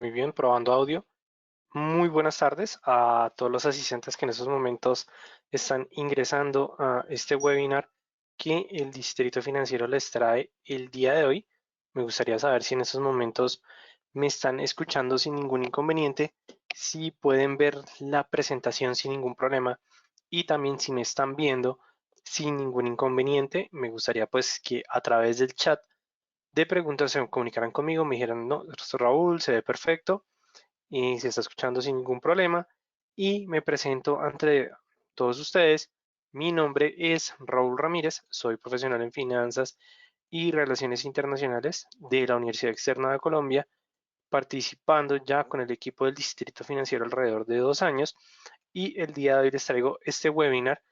Muy bien, probando audio. Muy buenas tardes a todos los asistentes que en estos momentos están ingresando a este webinar que el Distrito Financiero les trae el día de hoy. Me gustaría saber si en estos momentos me están escuchando sin ningún inconveniente, si pueden ver la presentación sin ningún problema y también si me están viendo sin ningún inconveniente. Me gustaría pues que a través del chat de preguntas se comunicaran conmigo, me dijeran, no, Raúl, se ve perfecto y se está escuchando sin ningún problema. Y me presento ante todos ustedes. Mi nombre es Raúl Ramírez, soy profesional en finanzas y relaciones internacionales de la Universidad Externa de Colombia, participando ya con el equipo del Distrito Financiero alrededor de 2 años. Y el día de hoy les traigo este webinar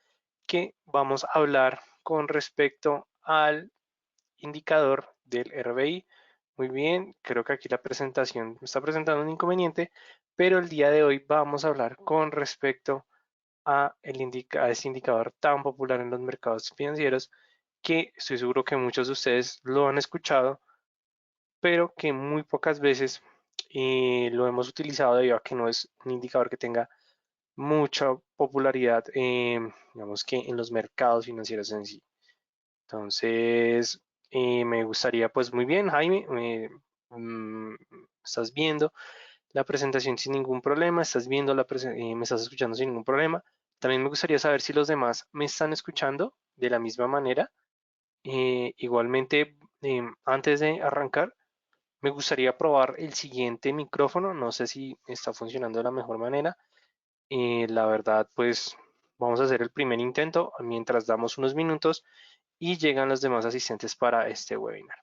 que vamos a hablar con respecto al indicador del RBI. Muy bien, creo que aquí la presentación me está presentando un inconveniente, pero el día de hoy vamos a hablar con respecto a este indicador tan popular en los mercados financieros que estoy seguro que muchos de ustedes lo han escuchado, pero que muy pocas veces lo hemos utilizado debido a que no es un indicador que tenga mucha popularidad, digamos que en los mercados financieros en sí. Entonces, me gustaría, pues muy bien, Jaime, estás viendo la presentación sin ningún problema, estás viendo me estás escuchando sin ningún problema. También me gustaría saber si los demás me están escuchando de la misma manera. Igualmente, antes de arrancar, me gustaría probar el siguiente micrófono. No sé si está funcionando de la mejor manera. La verdad, pues vamos a hacer el primer intento mientras damos unos minutos y llegan los demás asistentes para este webinar.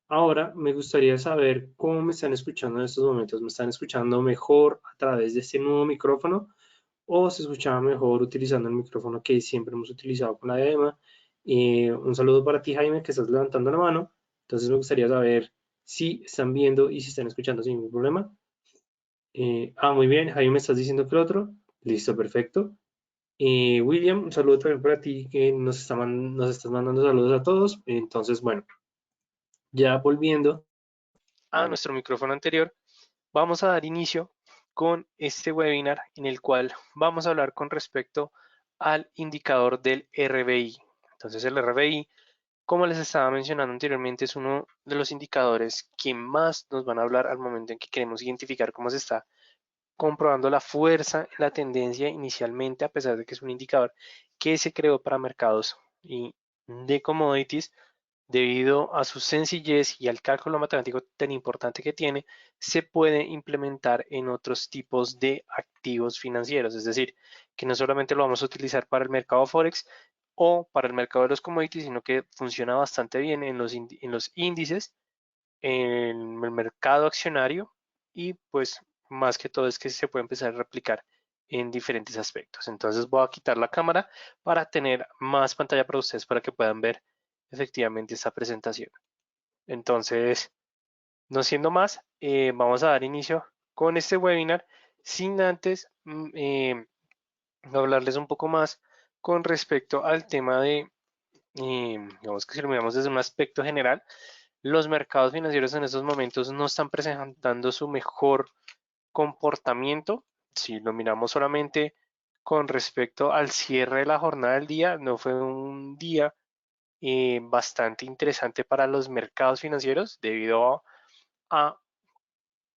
Ahora me gustaría saber cómo me están escuchando en estos momentos. ¿Me están escuchando mejor a través de este nuevo micrófono o se escuchaba mejor utilizando el micrófono que siempre hemos utilizado con la diadema? Un saludo para ti, Jaime, que estás levantando la mano. Entonces me gustaría saber si están viendo y si están escuchando sin ningún problema. Muy bien, Jaime, me estás diciendo que el otro. Listo, perfecto. William, un saludo también para ti, que nos estás mandando saludos a todos. Entonces, bueno, ya volviendo a nuestro micrófono anterior, vamos a dar inicio con este webinar en el cual vamos a hablar con respecto al indicador del RBI. Entonces, el RBI, como les estaba mencionando anteriormente, es uno de los indicadores que más nos van a hablar al momento en que queremos identificar cómo se está comprobando la fuerza, la tendencia inicialmente, a pesar de que es un indicador que se creó para mercados y de commodities, debido a su sencillez y al cálculo matemático tan importante que tiene, se puede implementar en otros tipos de activos financieros. Es decir, que no solamente lo vamos a utilizar para el mercado Forex o para el mercado de los commodities, sino que funciona bastante bien en los índices, en el mercado accionario y pues más que todo es que se puede empezar a replicar en diferentes aspectos. Entonces voy a quitar la cámara para tener más pantalla para ustedes para que puedan ver efectivamente esta presentación. Entonces, no siendo más, vamos a dar inicio con este webinar sin antes hablarles un poco más con respecto al tema de, digamos que si lo miramos desde un aspecto general, los mercados financieros en estos momentos no están presentando su mejor comportamiento. Si lo miramos solamente con respecto al cierre de la jornada del día, no fue un día bastante interesante para los mercados financieros debido a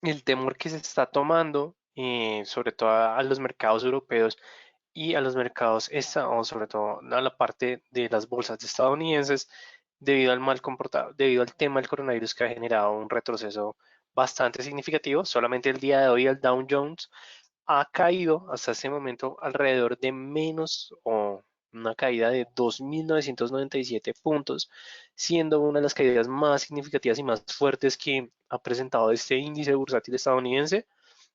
el temor que se está tomando, sobre todo a los mercados europeos y a los mercados, o sobre todo a la parte de las bolsas estadounidenses, debido al mal comportado, debido al tema del coronavirus que ha generado un retroceso bastante significativo. Solamente el día de hoy el Dow Jones ha caído hasta este momento alrededor de menos o una caída de 2.997 puntos, siendo una de las caídas más significativas y más fuertes que ha presentado este índice bursátil estadounidense.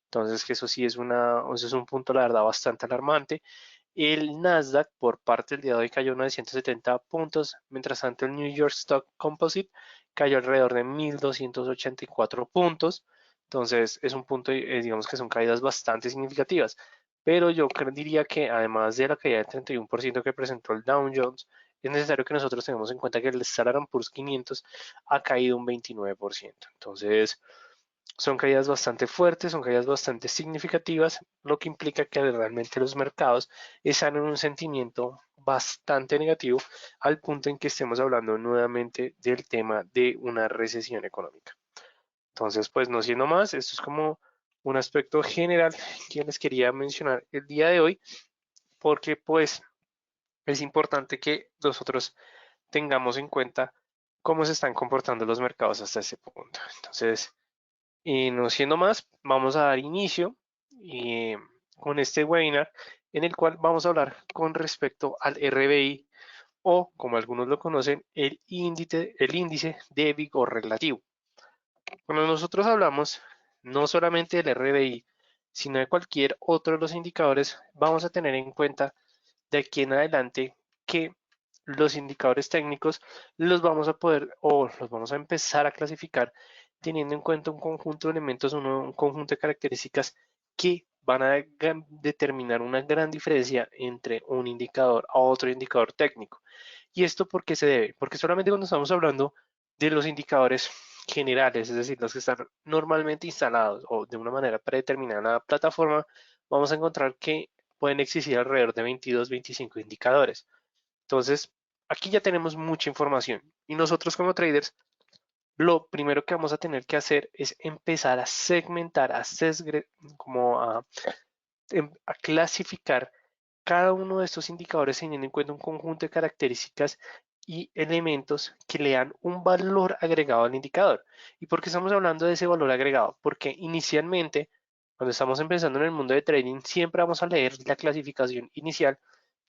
Entonces, que eso es un punto, la verdad, bastante alarmante. El Nasdaq, por parte del día de hoy, cayó 970 puntos, mientras tanto el New York Stock Composite cayó alrededor de 1.284 puntos. Entonces, es un punto, digamos que son caídas bastante significativas. Pero yo diría que además de la caída del 31% que presentó el Dow Jones, es necesario que nosotros tengamos en cuenta que el Standard & Poor's 500 ha caído un 29%. Entonces, son caídas bastante fuertes, son caídas bastante significativas, lo que implica que realmente los mercados están en un sentimiento bastante negativo al punto en que estemos hablando nuevamente del tema de una recesión económica. Entonces, pues no siendo más, esto es como un aspecto general que les quería mencionar el día de hoy, porque pues es importante que nosotros tengamos en cuenta cómo se están comportando los mercados hasta ese punto. Entonces, y no siendo más, vamos a dar inicio con este webinar en el cual vamos a hablar con respecto al RBI o, como algunos lo conocen, el índice de vigor relativo. Cuando nosotros hablamos no solamente del RBI, sino de cualquier otro de los indicadores, vamos a tener en cuenta de aquí en adelante que los indicadores técnicos los vamos a poder o los vamos a empezar a clasificar teniendo en cuenta un conjunto de elementos, un conjunto de características que van a determinar una gran diferencia entre un indicador a otro indicador técnico. ¿Y esto por qué se debe? Porque solamente cuando estamos hablando de los indicadores generales, es decir, los que están normalmente instalados o de una manera predeterminada en la plataforma, vamos a encontrar que pueden existir alrededor de 22, 25 indicadores. Entonces, aquí ya tenemos mucha información y nosotros como traders, lo primero que vamos a tener que hacer es empezar a segmentar, como a clasificar cada uno de estos indicadores teniendo en cuenta un conjunto de características y elementos que le dan un valor agregado al indicador. ¿Y por qué estamos hablando de ese valor agregado? Porque inicialmente, cuando estamos empezando en el mundo de trading, siempre vamos a leer la clasificación inicial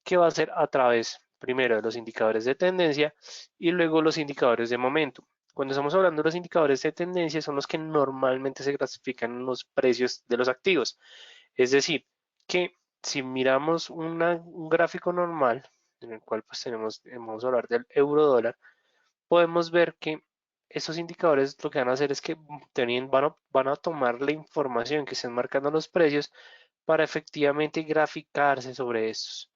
que va a ser a través primero de los indicadores de tendencia y luego los indicadores de momento. Cuando estamos hablando de los indicadores de tendencia son los que normalmente se clasifican en los precios de los activos. Es decir, que si miramos un gráfico normal, en el cual pues vamos a hablar del euro dólar, podemos ver que esos indicadores lo que van a hacer es que van a tomar la información que estén marcando los precios para efectivamente graficarse sobre estos.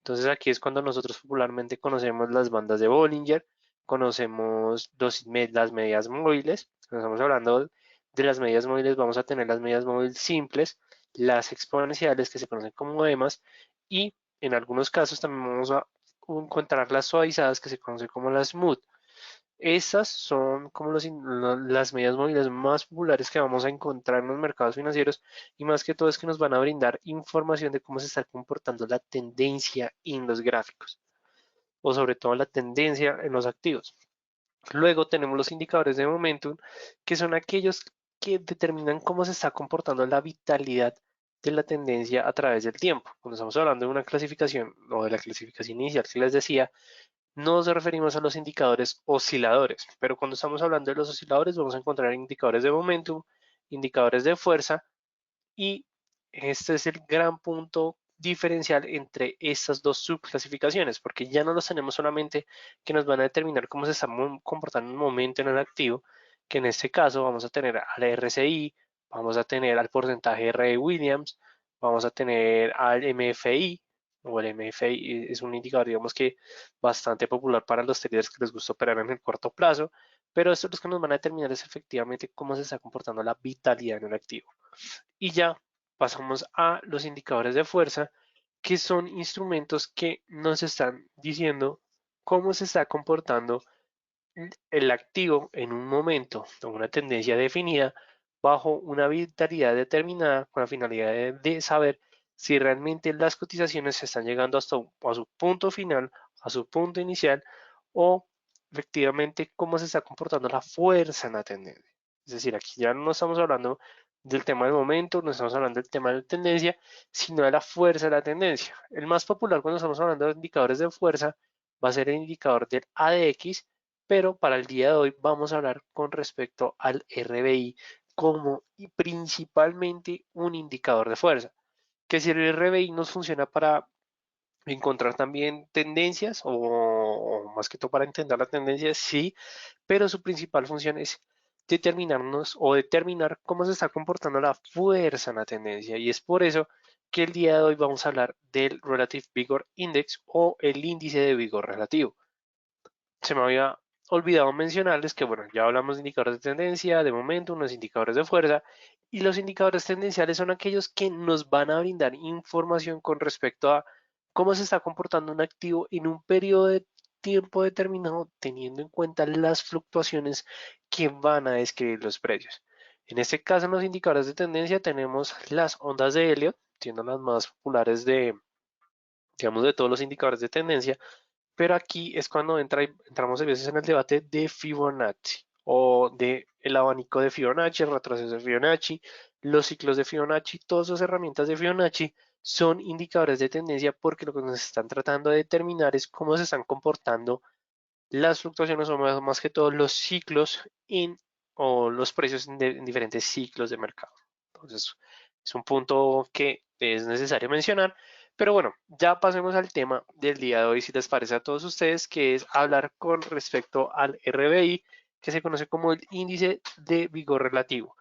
Entonces aquí es cuando nosotros popularmente conocemos las bandas de Bollinger, conocemos las medias móviles, cuando estamos hablando de las medias móviles vamos a tener las medias móviles simples, las exponenciales que se conocen como EMAs y en algunos casos también vamos a encontrar las suavizadas que se conocen como las SMOOTH. Esas son como las medidas móviles más populares que vamos a encontrar en los mercados financieros y más que todo es que nos van a brindar información de cómo se está comportando la tendencia en los gráficos o sobre todo la tendencia en los activos. Luego tenemos los indicadores de momentum, que son aquellos que determinan cómo se está comportando la vitalidad de la tendencia a través del tiempo. Cuando estamos hablando de una clasificación o de la clasificación inicial que les decía, no nos referimos a los indicadores osciladores, pero cuando estamos hablando de los osciladores vamos a encontrar indicadores de momentum, indicadores de fuerza y este es el gran punto diferencial entre estas dos subclasificaciones, porque ya no los tenemos solamente que nos van a determinar cómo se está comportando un momento en el activo, que en este caso vamos a tener al RSI, vamos a tener al porcentaje R de Williams, vamos a tener al MFI, o el MFI es un indicador, digamos que bastante popular para los traders que les gusta operar en el corto plazo, pero estos los que nos van a determinar es efectivamente cómo se está comportando la vitalidad en el activo. Y ya pasamos a los indicadores de fuerza, que son instrumentos que nos están diciendo cómo se está comportando el activo en un momento o una tendencia definida bajo una vitalidad determinada con la finalidad de saber si realmente las cotizaciones están llegando hasta a su punto final, a su punto inicial o efectivamente cómo se está comportando la fuerza en la tendencia. Es decir, aquí ya no estamos hablando del tema del momento, no estamos hablando del tema de la tendencia, sino de la fuerza de la tendencia. El más popular cuando estamos hablando de indicadores de fuerza va a ser el indicador del ADX, pero para el día de hoy vamos a hablar con respecto al RBI como y principalmente un indicador de fuerza. Que si el RBI nos funciona para encontrar también tendencias o más que todo para entender las tendencias, sí, pero su principal función es determinarnos o determinar cómo se está comportando la fuerza en la tendencia y es por eso que el día de hoy vamos a hablar del Relative Vigor Index o el índice de vigor relativo. se me había olvidado mencionarles que, bueno, ya hablamos de indicadores de tendencia, de momento, unos indicadores de fuerza, y los indicadores tendenciales son aquellos que nos van a brindar información con respecto a cómo se está comportando un activo en un periodo de tiempo determinado, teniendo en cuenta las fluctuaciones que van a describir los precios. En este caso, en los indicadores de tendencia tenemos las ondas de Elliott, siendo las más populares de, digamos, de todos los indicadores de tendencia, pero aquí es cuando entramos a veces en el debate de Fibonacci o de el abanico de Fibonacci, el retroceso de Fibonacci, los ciclos de Fibonacci, todas esas herramientas de Fibonacci son indicadores de tendencia porque lo que nos están tratando de determinar es cómo se están comportando las fluctuaciones o más que todo los ciclos o los precios en diferentes ciclos de mercado. Entonces, es un punto que es necesario mencionar. Pero bueno, ya pasemos al tema del día de hoy, si les parece a todos ustedes, que es hablar con respecto al RBI, que se conoce como el índice de vigor relativo.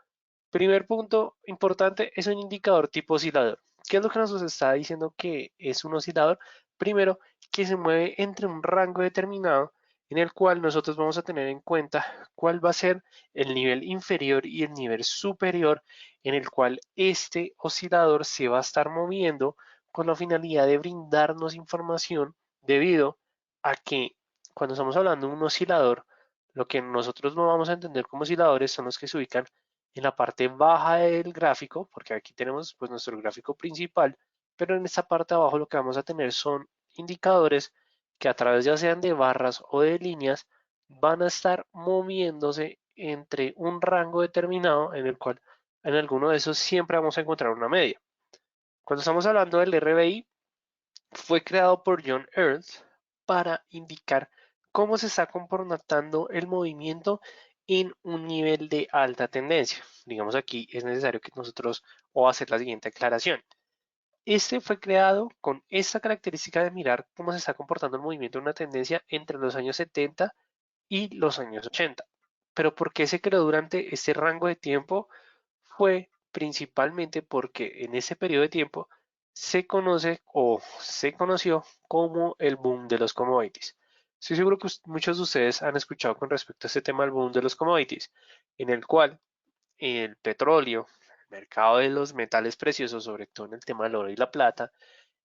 Primer punto importante, es un indicador tipo oscilador. ¿Qué es lo que nos está diciendo que es un oscilador? Primero, que se mueve entre un rango determinado en el cual nosotros vamos a tener en cuenta cuál va a ser el nivel inferior y el nivel superior en el cual este oscilador se va a estar moviendo con la finalidad de brindarnos información debido a que cuando estamos hablando de un oscilador, lo que nosotros no vamos a entender como osciladores son los que se ubican en la parte baja del gráfico, porque aquí tenemos pues nuestro gráfico principal, pero en esta parte de abajo lo que vamos a tener son indicadores que a través ya sean de barras o de líneas van a estar moviéndose entre un rango determinado en el cual en alguno de esos siempre vamos a encontrar una media. Cuando estamos hablando del RBI, fue creado por John Earls para indicar cómo se está comportando el movimiento en un nivel de alta tendencia. Digamos aquí es necesario que nosotros o hacer la siguiente aclaración. Este fue creado con esta característica de mirar cómo se está comportando el movimiento en una tendencia entre los años 70 y los años 80. Pero ¿por qué se creó durante este rango de tiempo? Fue principalmente porque en ese periodo de tiempo se conoce o se conoció como el boom de los commodities. Estoy seguro que muchos de ustedes han escuchado con respecto a este tema del boom de los commodities, en el cual el petróleo, el mercado de los metales preciosos, sobre todo en el tema del oro y la plata,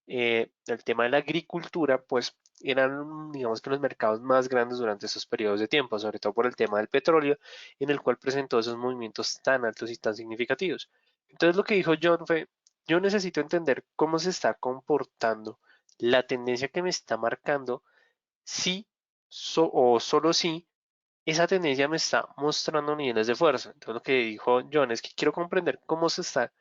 el tema de la agricultura, pues eran, digamos que los mercados más grandes durante esos periodos de tiempo, sobre todo por el tema del petróleo, en el cual presentó esos movimientos tan altos y tan significativos. Entonces lo que dijo John fue, yo necesito entender cómo se está comportando la tendencia que me está marcando, si o solo si esa tendencia me está mostrando niveles de fuerza. Entonces lo que dijo John es que quiero comprender cómo se está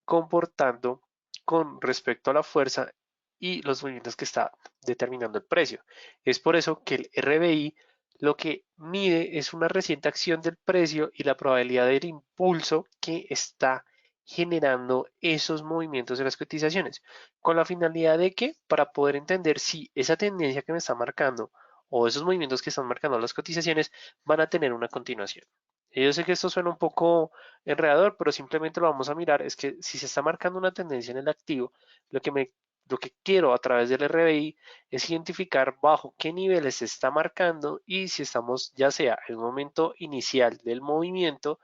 comportando con respecto a la fuerza y los movimientos que está determinando el precio. Es por eso que el RBI lo que mide es una reciente acción del precio y la probabilidad del impulso que está generando esos movimientos de las cotizaciones, con la finalidad de que para poder entender si esa tendencia que me está marcando o esos movimientos que están marcando las cotizaciones van a tener una continuación. Yo sé que esto suena un poco enredador, pero simplemente lo vamos a mirar, es que si se está marcando una tendencia en el activo, lo que me lo que quiero a través del RBI es identificar bajo qué niveles se está marcando y si estamos ya sea en un momento inicial del movimiento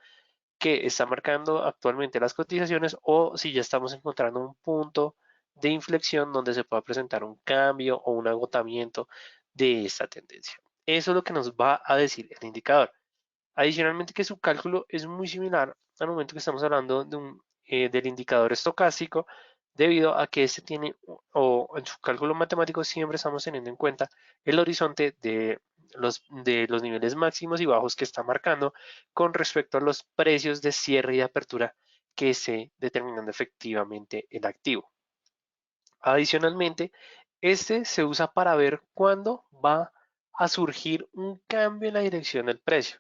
que está marcando actualmente las cotizaciones o si ya estamos encontrando un punto de inflexión donde se pueda presentar un cambio o un agotamiento de esta tendencia. Eso es lo que nos va a decir el indicador. Adicionalmente que su cálculo es muy similar al momento que estamos hablando del indicador estocástico, debido a que este tiene, o en su cálculo matemático siempre estamos teniendo en cuenta el horizonte de los niveles máximos y bajos que está marcando con respecto a los precios de cierre y de apertura que se determinan efectivamente el activo. Adicionalmente, este se usa para ver cuándo va a surgir un cambio en la dirección del precio.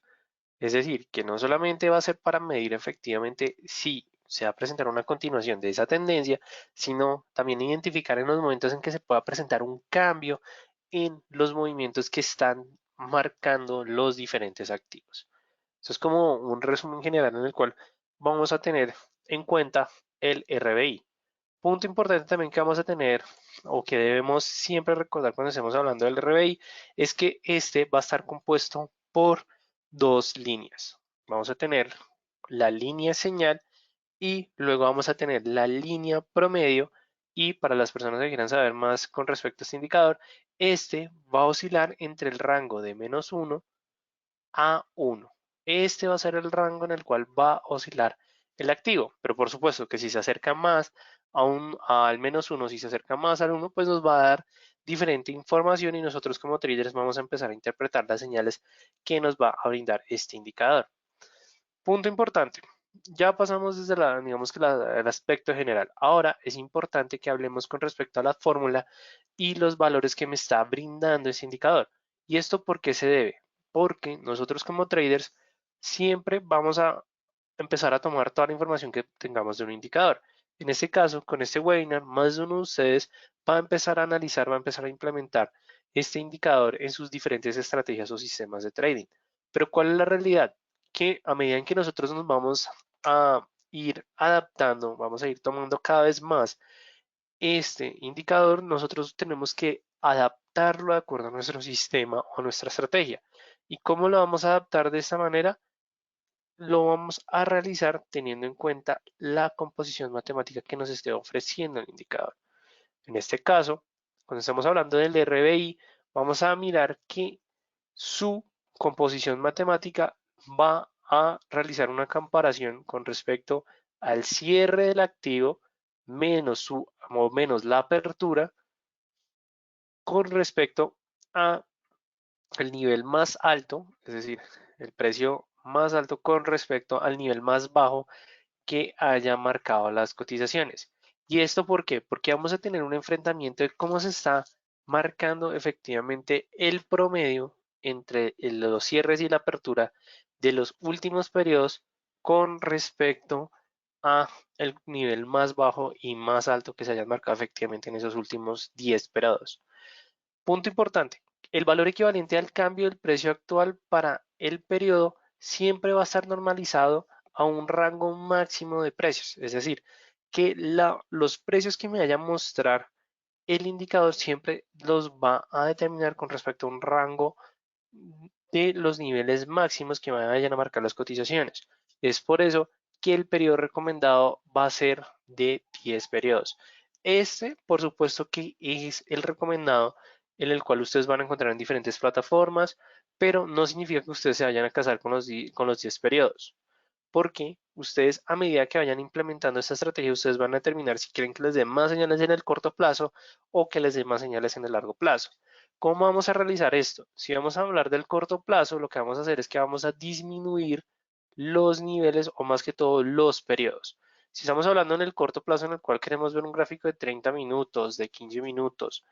Es decir, que no solamente va a ser para medir efectivamente si se va a presentar una continuación de esa tendencia, sino también identificar en los momentos en que se pueda presentar un cambio en los movimientos que están marcando los diferentes activos. Eso es como un resumen general en el cual vamos a tener en cuenta el RBI. Punto importante también que vamos a tener o que debemos siempre recordar cuando estemos hablando del RBI es que este va a estar compuesto por dos líneas. Vamos a tener la línea señal y luego vamos a tener la línea promedio, y para las personas que quieran saber más con respecto a este indicador, este va a oscilar entre el rango de -1 a 1. Este va a ser el rango en el cual va a oscilar el activo, pero por supuesto que si se acerca más al -1, si se acerca más al 1, pues nos va a dar diferente información y nosotros como traders vamos a empezar a interpretar las señales que nos va a brindar este indicador. Punto importante. Ya pasamos desde digamos que el aspecto general. Ahora es importante que hablemos con respecto a la fórmula y los valores que me está brindando ese indicador. ¿Y esto por qué se debe? Porque nosotros como traders siempre vamos a empezar a tomar toda la información que tengamos de un indicador. En este caso, con este webinar, más de uno de ustedes va a empezar a analizar, va a empezar a implementar este indicador en sus diferentes estrategias o sistemas de trading. Pero ¿cuál es la realidad? Que a medida en que nosotros nos vamos a ir adaptando, vamos a ir tomando cada vez más este indicador, nosotros tenemos que adaptarlo de acuerdo a nuestro sistema o nuestra estrategia. ¿Y cómo lo vamos a adaptar de esta manera? Lo vamos a realizar teniendo en cuenta la composición matemática que nos esté ofreciendo el indicador. En este caso, cuando estamos hablando del RBI, vamos a mirar que su composición matemática va a realizar una comparación con respecto al cierre del activo menos la apertura con respecto a el nivel más alto, es decir, el precio más alto con respecto al nivel más bajo que haya marcado las cotizaciones. ¿Y esto por qué? Porque vamos a tener un enfrentamiento de cómo se está marcando efectivamente el promedio entre los cierres y la apertura de los últimos periodos con respecto a el nivel más bajo y más alto que se hayan marcado efectivamente en esos últimos 10 periodos. Punto importante, el valor equivalente al cambio del precio actual para el periodo siempre va a estar normalizado a un rango máximo de precios, es decir, que los precios que me vaya a mostrar el indicador siempre los va a determinar con respecto a un rango de los niveles máximos que vayan a marcar las cotizaciones. Es por eso que el periodo recomendado va a ser de 10 periodos. Este, por supuesto que es el recomendado en el cual ustedes van a encontrar en diferentes plataformas, pero no significa que ustedes se vayan a casar con los 10 periodos, porque ustedes a medida que vayan implementando esta estrategia, ustedes van a determinar si quieren que les dé más señales en el corto plazo o que les dé más señales en el largo plazo. ¿Cómo vamos a realizar esto? Si vamos a hablar del corto plazo, lo que vamos a hacer es que vamos a disminuir los niveles o más que todo los periodos. Si estamos hablando en el corto plazo en el cual queremos ver un gráfico de 30 minutos, de 15 minutos,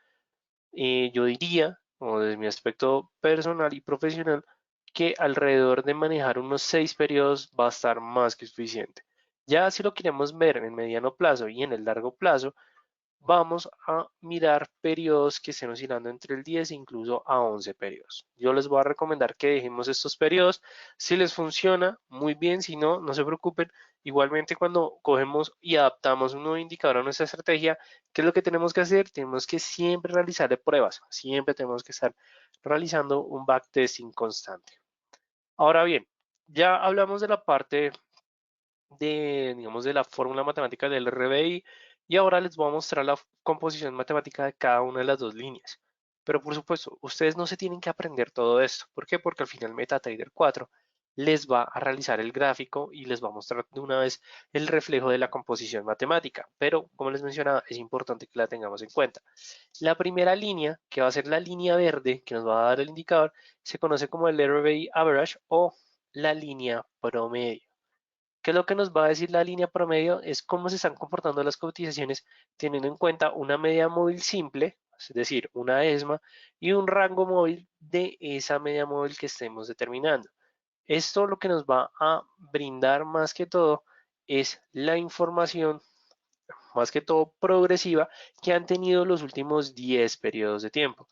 yo diría, o desde mi aspecto personal y profesional, que alrededor de manejar unos 6 periodos va a estar más que suficiente. Ya si lo queremos ver en el mediano plazo y en el largo plazo, vamos a mirar periodos que estén oscilando entre el 10 e incluso a 11 periodos. Yo les voy a recomendar que dejemos estos periodos. Si les funciona, muy bien. Si no, no se preocupen. Igualmente, cuando cogemos y adaptamos un nuevo indicador a nuestra estrategia, ¿qué es lo que tenemos que hacer? Tenemos que siempre realizar pruebas. Siempre tenemos que estar realizando un backtesting constante. Ahora bien, ya hablamos de la parte digamos, de la fórmula matemática del RBI, y ahora les voy a mostrar la composición matemática de cada una de las dos líneas. Pero por supuesto, ustedes no se tienen que aprender todo esto. ¿Por qué? Porque al final MetaTrader 4 les va a realizar el gráfico y les va a mostrar de una vez el reflejo de la composición matemática. Pero, como les mencionaba, es importante que la tengamos en cuenta. La primera línea, que va a ser la línea verde que nos va a dar el indicador, se conoce como el RBI Average o la línea promedio. ¿Qué es lo que nos va a decir la línea promedio? Es cómo se están comportando las cotizaciones teniendo en cuenta una media móvil simple, es decir, una ESMA, y un rango móvil de esa media móvil que estemos determinando. Esto lo que nos va a brindar más que todo es la información, más que todo progresiva, que han tenido los últimos 10 periodos de tiempo.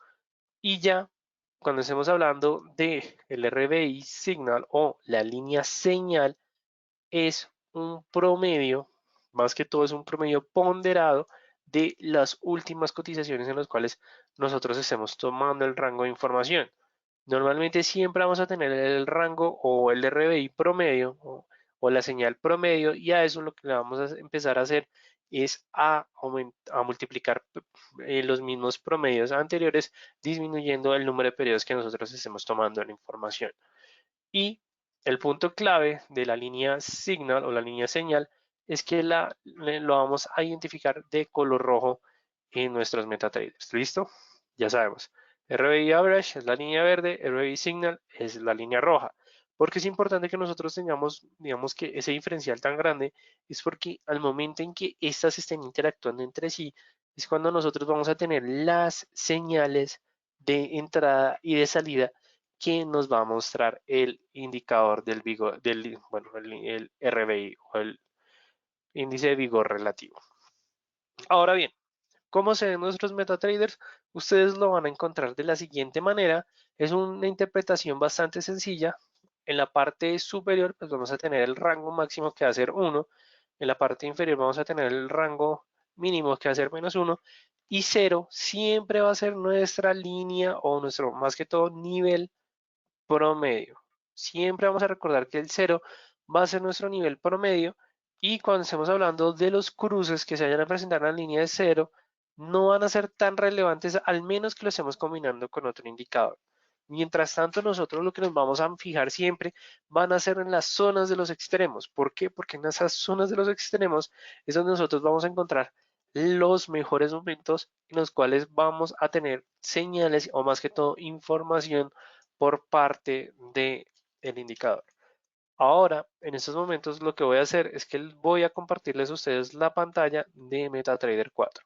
Y ya cuando estemos hablando de el RBI Signal o la línea señal, es un promedio más que todo es un promedio ponderado de las últimas cotizaciones en las cuales nosotros estemos tomando el rango de información. Normalmente siempre vamos a tener el rango o el RBI promedio o la señal promedio, y a eso lo que le vamos a empezar a hacer es a multiplicar los mismos promedios anteriores, disminuyendo el número de periodos que nosotros estemos tomando en la información. Y el punto clave de la línea signal o la línea señal es que lo vamos a identificar de color rojo en nuestros MetaTraders. ¿Listo? Ya sabemos. RBI Average es la línea verde, RBI Signal es la línea roja. Porque es importante que nosotros tengamos, digamos, que ese diferencial tan grande, es porque al momento en que estas estén interactuando entre sí, es cuando nosotros vamos a tener las señales de entrada y de salida que nos va a mostrar el indicador del vigor, bueno, el RBI o el índice de vigor relativo. Ahora bien, ¿cómo se ven nuestros MetaTraders? Ustedes lo van a encontrar de la siguiente manera. Es una interpretación bastante sencilla. En la parte superior, pues vamos a tener el rango máximo que va a ser 1. En la parte inferior vamos a tener el rango mínimo que va a ser -1. Y 0 siempre va a ser nuestra línea o nuestro, más que todo, nivel promedio. Siempre vamos a recordar que el 0 va a ser nuestro nivel promedio, y cuando estemos hablando de los cruces que se vayan a presentar en la línea de 0, no van a ser tan relevantes al menos que lo estemos combinando con otro indicador. Mientras tanto, nosotros lo que nos vamos a fijar siempre van a ser en las zonas de los extremos. ¿Por qué? Porque en esas zonas de los extremos es donde nosotros vamos a encontrar los mejores momentos en los cuales vamos a tener señales o más que todo información por parte del indicador. Ahora, en estos momentos lo que voy a hacer es que voy a compartirles a ustedes la pantalla de MetaTrader 4.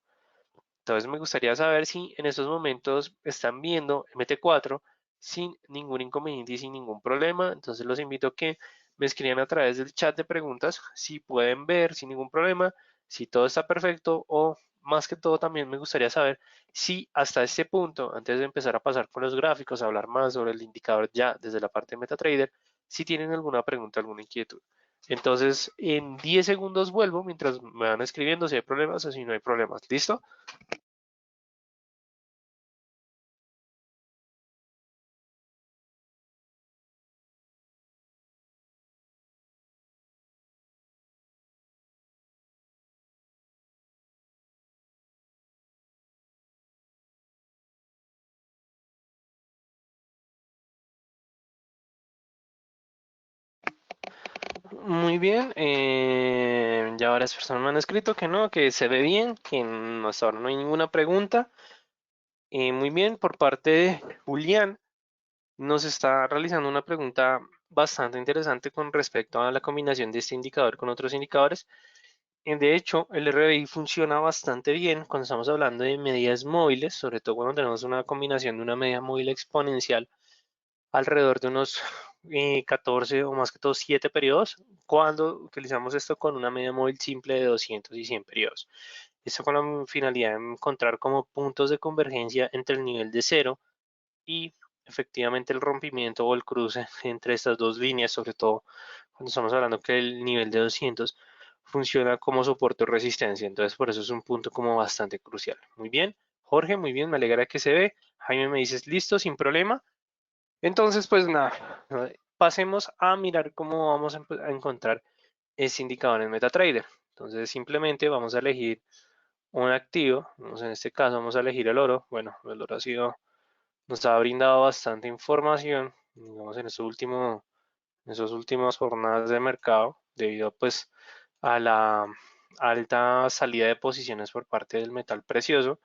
Entonces me gustaría saber si en estos momentos están viendo MT4 sin ningún inconveniente y sin ningún problema. Entonces los invito a que me escriban a través del chat de preguntas si pueden ver sin ningún problema, si todo está perfecto, o más que todo también me gustaría saber si hasta este punto, antes de empezar a pasar con los gráficos, a hablar más sobre el indicador ya desde la parte de MetaTrader, si tienen alguna pregunta, alguna inquietud. Entonces en 10 segundos vuelvo mientras me van escribiendo si hay problemas o si no hay problemas. ¿Listo? Muy bien, ya varias personas me han escrito que no, que se ve bien, que hasta ahora no hay ninguna pregunta. Muy bien, por parte de Julián, nos está realizando una pregunta bastante interesante con respecto a la combinación de este indicador con otros indicadores. De hecho, el RBI funciona bastante bien cuando estamos hablando de medidas móviles, sobre todo cuando tenemos una combinación de una media móvil exponencial alrededor de unos 14 o más que todo 7 periodos, cuando utilizamos esto con una media móvil simple de 200 y 100 periodos. Esto con la finalidad de encontrar como puntos de convergencia entre el nivel de 0 y efectivamente el rompimiento o el cruce entre estas dos líneas, sobre todo cuando estamos hablando que el nivel de 200 funciona como soporte o resistencia. Entonces por eso es un punto como bastante crucial. Muy bien, Jorge, muy bien, me alegra que se ve. Jaime, me dices listo, sin problema. Entonces, pues nada, pasemos a mirar cómo vamos a encontrar ese indicador en MetaTrader. Entonces, simplemente vamos a elegir un activo. En este caso, vamos a elegir el oro. Bueno, el oro nos ha brindado bastante información, digamos, en esas últimas jornadas de mercado, debido pues a la alta salida de posiciones por parte del metal precioso.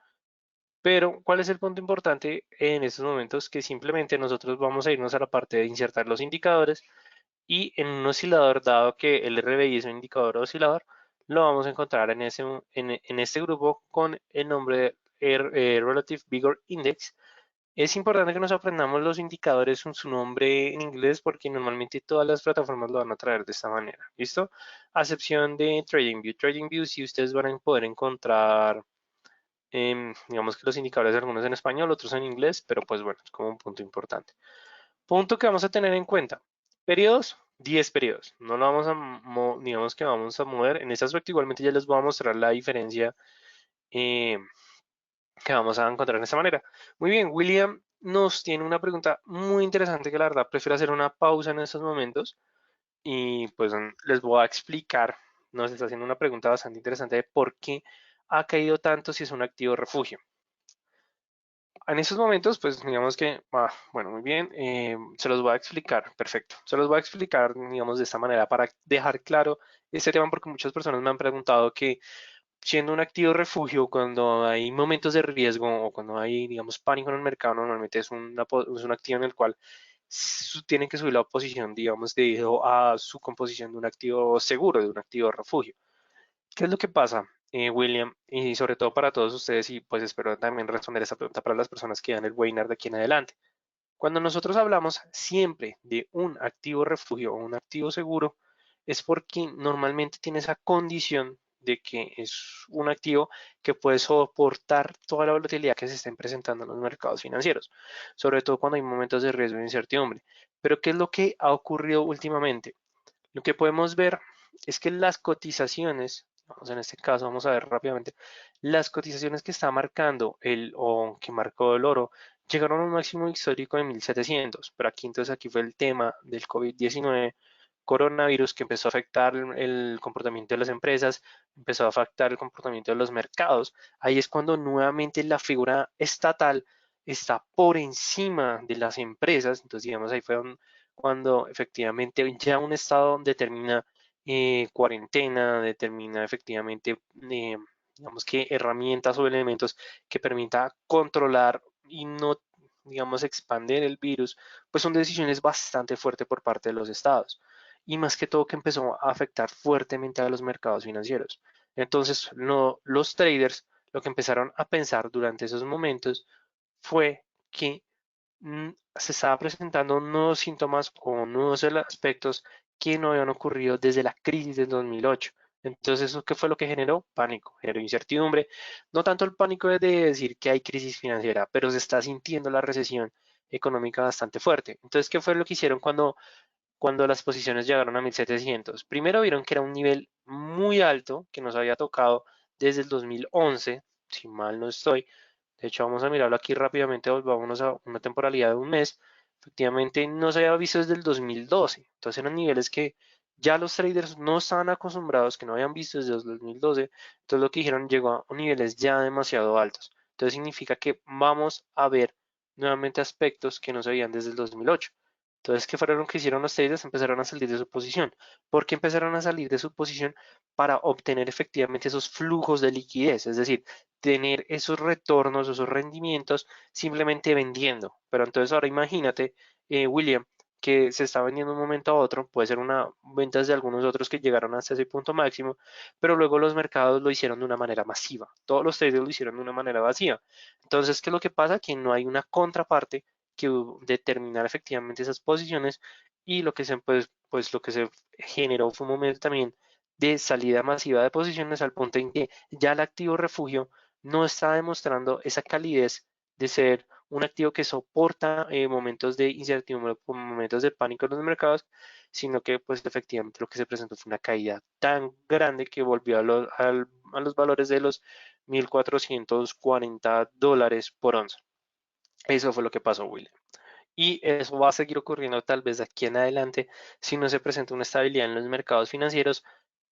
Pero, ¿cuál es el punto importante en estos momentos? Que simplemente nosotros vamos a irnos a la parte de insertar los indicadores, y en un oscilador, dado que el RBI es un indicador oscilador, lo vamos a encontrar en este grupo con el nombre de Relative Vigor Index. Es importante que nos aprendamos los indicadores en su nombre en inglés, porque normalmente todas las plataformas lo van a traer de esta manera. ¿Listo? A excepción de TradingView. TradingView sí ustedes van a poder encontrar digamos que los indicadores, algunos en español, otros en inglés, pero pues bueno, es como un punto importante. Punto que vamos a tener en cuenta. Periodos, 10 periodos. No lo vamos a, digamos que vamos a mover. En ese aspecto igualmente ya les voy a mostrar la diferencia eh, que vamos a encontrar de esta manera. Muy bien, William nos tiene una pregunta muy interesante que la verdad prefiero hacer una pausa en estos momentos y pues les voy a explicar. Nos está haciendo una pregunta bastante interesante de por qué ha caído tanto si es un activo refugio. En estos momentos, pues digamos que, bueno, muy bien, se los voy a explicar, perfecto. Se los voy a explicar, digamos, de esta manera para dejar claro este tema porque muchas personas me han preguntado que siendo un activo refugio, cuando hay momentos de riesgo o cuando hay, digamos, pánico en el mercado, normalmente es un activo en el cual tienen que subir la posición, digamos, debido a su composición de un activo seguro, de un activo refugio. ¿Qué es lo que pasa, William? Y sobre todo para todos ustedes, y pues espero también responder esa pregunta para las personas que dan el webinar de aquí en adelante. Cuando nosotros hablamos siempre de un activo refugio o un activo seguro, es porque normalmente tiene esa condición de que es un activo que puede soportar toda la volatilidad que se estén presentando en los mercados financieros, sobre todo cuando hay momentos de riesgo e incertidumbre. Pero ¿qué es lo que ha ocurrido últimamente? Lo que podemos ver es que las cotizaciones, vamos en este caso, vamos a ver rápidamente, las cotizaciones que está marcando o que marcó el oro llegaron a un máximo histórico de 1700, pero aquí fue el tema del COVID-19, coronavirus que empezó a afectar el comportamiento de las empresas, empezó a afectar el comportamiento de los mercados. Ahí es cuando nuevamente la figura estatal está por encima de las empresas, entonces digamos ahí fue cuando efectivamente ya un estado determina cuarentena, determina efectivamente, digamos que herramientas o elementos que permita controlar y no, digamos, expandir el virus, pues son decisiones bastante fuertes por parte de los estados. Y más que todo que empezó a afectar fuertemente a los mercados financieros. Entonces, no, los traders lo que empezaron a pensar durante esos momentos fue que se estaba presentando nuevos síntomas o nuevos aspectos que no habían ocurrido desde la crisis del 2008. Entonces, ¿eso qué fue lo que generó? Pánico, generó incertidumbre. No tanto el pánico de decir que hay crisis financiera, pero se está sintiendo la recesión económica bastante fuerte. Entonces, ¿qué fue lo que hicieron cuando las posiciones llegaron a 1700? Primero vieron que era un nivel muy alto que nos había tocado desde el 2011, si mal no estoy. De hecho, vamos a mirarlo aquí rápidamente, volvámonos a una temporalidad de un mes. Efectivamente, no se había visto desde el 2012. Entonces eran niveles que ya los traders no estaban acostumbrados, que no habían visto desde el 2012. Entonces lo que dijeron llegó a niveles ya demasiado altos. Entonces significa que vamos a ver nuevamente aspectos que no se veían desde el 2008. Entonces, ¿qué fueron lo que hicieron los traders? Empezaron a salir de su posición. ¿Por qué empezaron a salir de su posición? Para obtener efectivamente esos flujos de liquidez, es decir, tener esos retornos, esos rendimientos simplemente vendiendo. Pero entonces ahora imagínate, William, que se está vendiendo de un momento a otro, puede ser una ventas de algunos otros que llegaron hasta ese punto máximo, pero luego los mercados lo hicieron de una manera masiva. Todos los traders lo hicieron de una manera vacía. Entonces, ¿qué es lo que pasa? Que no hay una contraparte que determinar efectivamente esas posiciones y lo que se pues lo que se generó fue un momento también de salida masiva de posiciones al punto en que ya el activo refugio no está demostrando esa calidez de ser un activo que soporta momentos de incertidumbre, momentos de pánico en los mercados, sino que pues efectivamente lo que se presentó fue una caída tan grande que volvió a los valores de los 1.440 dólares por onza. Eso fue lo que pasó, William. Y eso va a seguir ocurriendo tal vez de aquí en adelante si no se presenta una estabilidad en los mercados financieros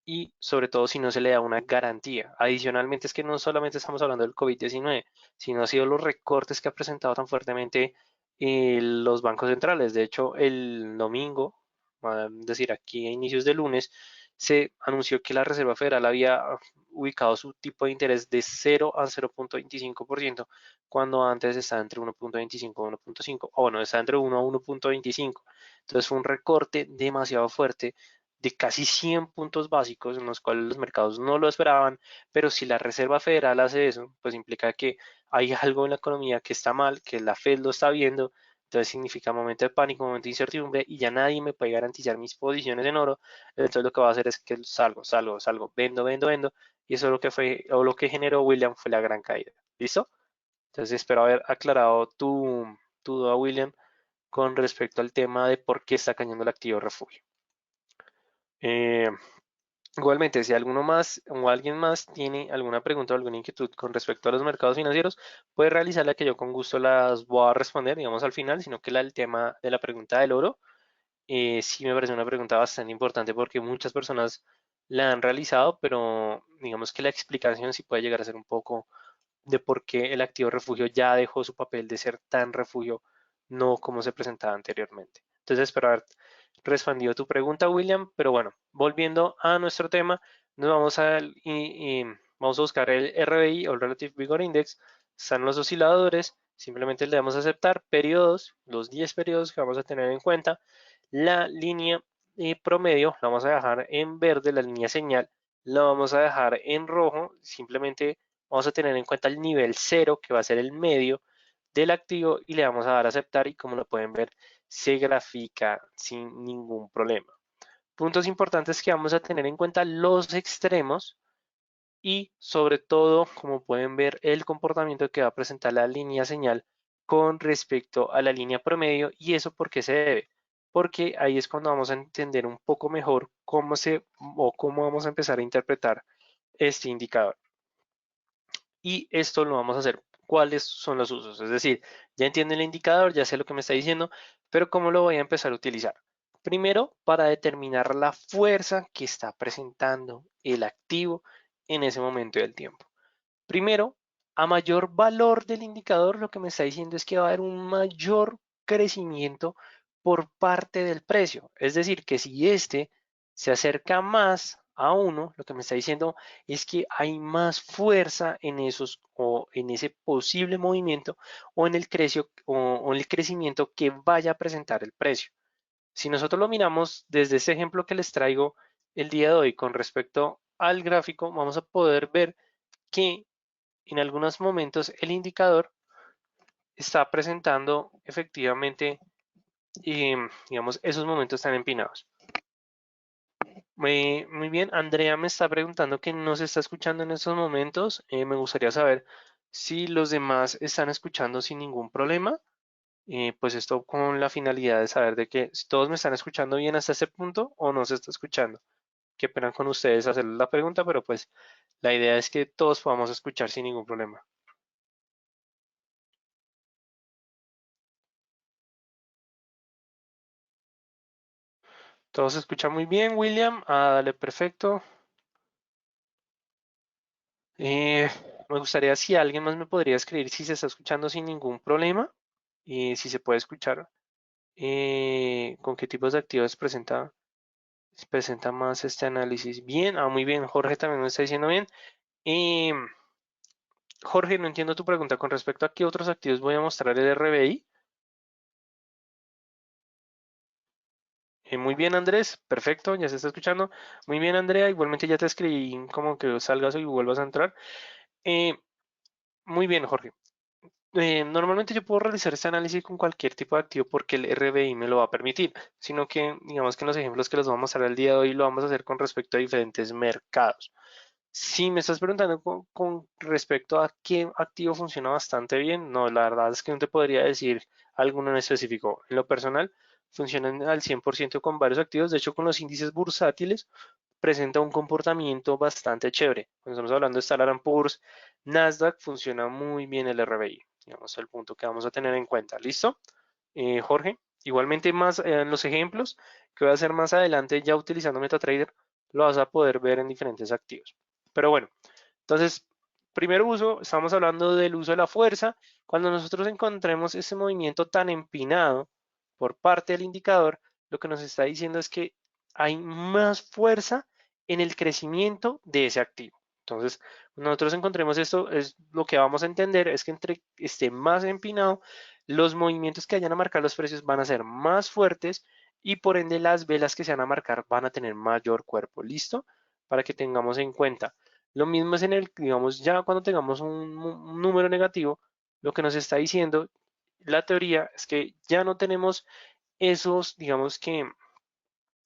y sobre todo si no se le da una garantía. Adicionalmente es que no solamente estamos hablando del COVID-19, sino ha sido los recortes que ha presentado tan fuertemente los bancos centrales. De hecho, el domingo, es decir, aquí a inicios de lunes, se anunció que la Reserva Federal había ubicado su tipo de interés de 0 a 0.25%, cuando antes estaba entre 1.25 y 1.5, o bueno, está entre 1 a 1.25. Entonces fue un recorte demasiado fuerte de casi 100 puntos básicos en los cuales los mercados no lo esperaban, pero si la Reserva Federal hace eso, pues implica que hay algo en la economía que está mal, que la Fed lo está viendo, entonces significa momento de pánico, momento de incertidumbre y ya nadie me puede garantizar mis posiciones en oro, entonces lo que va a hacer es que salgo, vendo, vendo, vendo, y eso es lo que fue, o lo que generó William fue la gran caída. ¿Listo? Entonces espero haber aclarado tu duda, William, con respecto al tema de por qué está cayendo el activo refugio. Igualmente, si alguno más o alguien más tiene alguna pregunta o alguna inquietud con respecto a los mercados financieros, puede realizarla que yo con gusto las voy a responder, digamos al final, sino que el tema de la pregunta del oro sí me parece una pregunta bastante importante porque muchas personas la han realizado, pero digamos que la explicación sí puede llegar a ser un poco de por qué el activo refugio ya dejó su papel de ser tan refugio, no como se presentaba anteriormente. Entonces, espero haber respondido tu pregunta, William, pero bueno, volviendo a nuestro tema, nos vamos vamos a buscar el RBI o el Relative Vigor Index, están los osciladores, simplemente le damos a aceptar periodos, los 10 periodos que vamos a tener en cuenta, la línea promedio la vamos a dejar en verde, la línea señal la vamos a dejar en rojo, simplemente vamos a tener en cuenta el nivel 0, que va a ser el medio del activo, y le vamos a dar a aceptar y como lo pueden ver, se grafica sin ningún problema. Puntos importantes que vamos a tener en cuenta los extremos y sobre todo, como pueden ver, el comportamiento que va a presentar la línea señal con respecto a la línea promedio. ¿Y eso por qué se debe? Porque ahí es cuando vamos a entender un poco mejor cómo vamos a empezar a interpretar este indicador. Y esto lo vamos a hacer. ¿Cuáles son los usos? Es decir, ya entiendo el indicador, ya sé lo que me está diciendo, pero ¿cómo lo voy a empezar a utilizar? Primero, para determinar la fuerza que está presentando el activo en ese momento del tiempo. Primero, a mayor valor del indicador, lo que me está diciendo es que va a haber un mayor crecimiento por parte del precio. Es decir, que si este se acerca más a 1, lo que me está diciendo es que hay más fuerza en esos o en ese posible movimiento o en el o el crecimiento que vaya a presentar el precio. Si nosotros lo miramos desde ese ejemplo que les traigo el día de hoy con respecto al gráfico, vamos a poder ver que en algunos momentos el indicador está presentando efectivamente, digamos, esos momentos están empinados. Muy bien, Andrea me está preguntando que no se está escuchando en estos momentos. Me gustaría saber si los demás están escuchando sin ningún problema. Pues esto con la finalidad de saber de que si todos me están escuchando bien hasta ese punto o no se está escuchando. Qué pena con ustedes hacerles la pregunta, pero pues la idea es que todos podamos escuchar sin ningún problema. Todo se escucha muy bien, William. Dale, perfecto. Eh, Me gustaría si alguien más me podría escribir si se está escuchando sin ningún problema y si se puede escuchar con qué tipos de actividades presenta más este análisis. Bien, muy bien. Jorge también me está diciendo bien. Eh, Jorge, no entiendo tu pregunta con respecto a qué otros activos voy a mostrar el RBI. Muy bien, Andrés. Perfecto, ya se está escuchando. Muy bien, Andrea. Igualmente ya te escribí como que salgas y vuelvas a entrar. Eh, Muy bien, Jorge. Normalmente yo puedo realizar este análisis con cualquier tipo de activo porque el RBI me lo va a permitir, sino que digamos que en los ejemplos que les vamos a mostrar el día de hoy lo vamos a hacer con respecto a diferentes mercados. Si me estás preguntando con respecto a qué activo funciona bastante bien, no, la verdad es que no te podría decir alguno en específico. En lo personal, funcionan al 100% con varios activos, de hecho con los índices bursátiles presenta un comportamiento bastante chévere. Cuando estamos hablando de Standard Poor's, Nasdaq, funciona muy bien el RBI. Digamos, el punto que vamos a tener en cuenta. ¿Listo? Jorge, igualmente más en los ejemplos que voy a hacer más adelante ya utilizando MetaTrader, lo vas a poder ver en diferentes activos. Pero bueno, entonces, primer uso, estamos hablando del uso de la fuerza. Cuando nosotros encontremos ese movimiento tan empinado por parte del indicador, lo que nos está diciendo es que hay más fuerza en el crecimiento de ese activo. Entonces, nosotros encontremos esto, es lo que vamos a entender es que entre esté más empinado, los movimientos que vayan a marcar los precios van a ser más fuertes y por ende las velas que se van a marcar van a tener mayor cuerpo. ¿Listo? Para que tengamos en cuenta. Lo mismo es en el, digamos, ya cuando tengamos un número negativo, lo que nos está diciendo la teoría es que ya no tenemos esos, digamos que,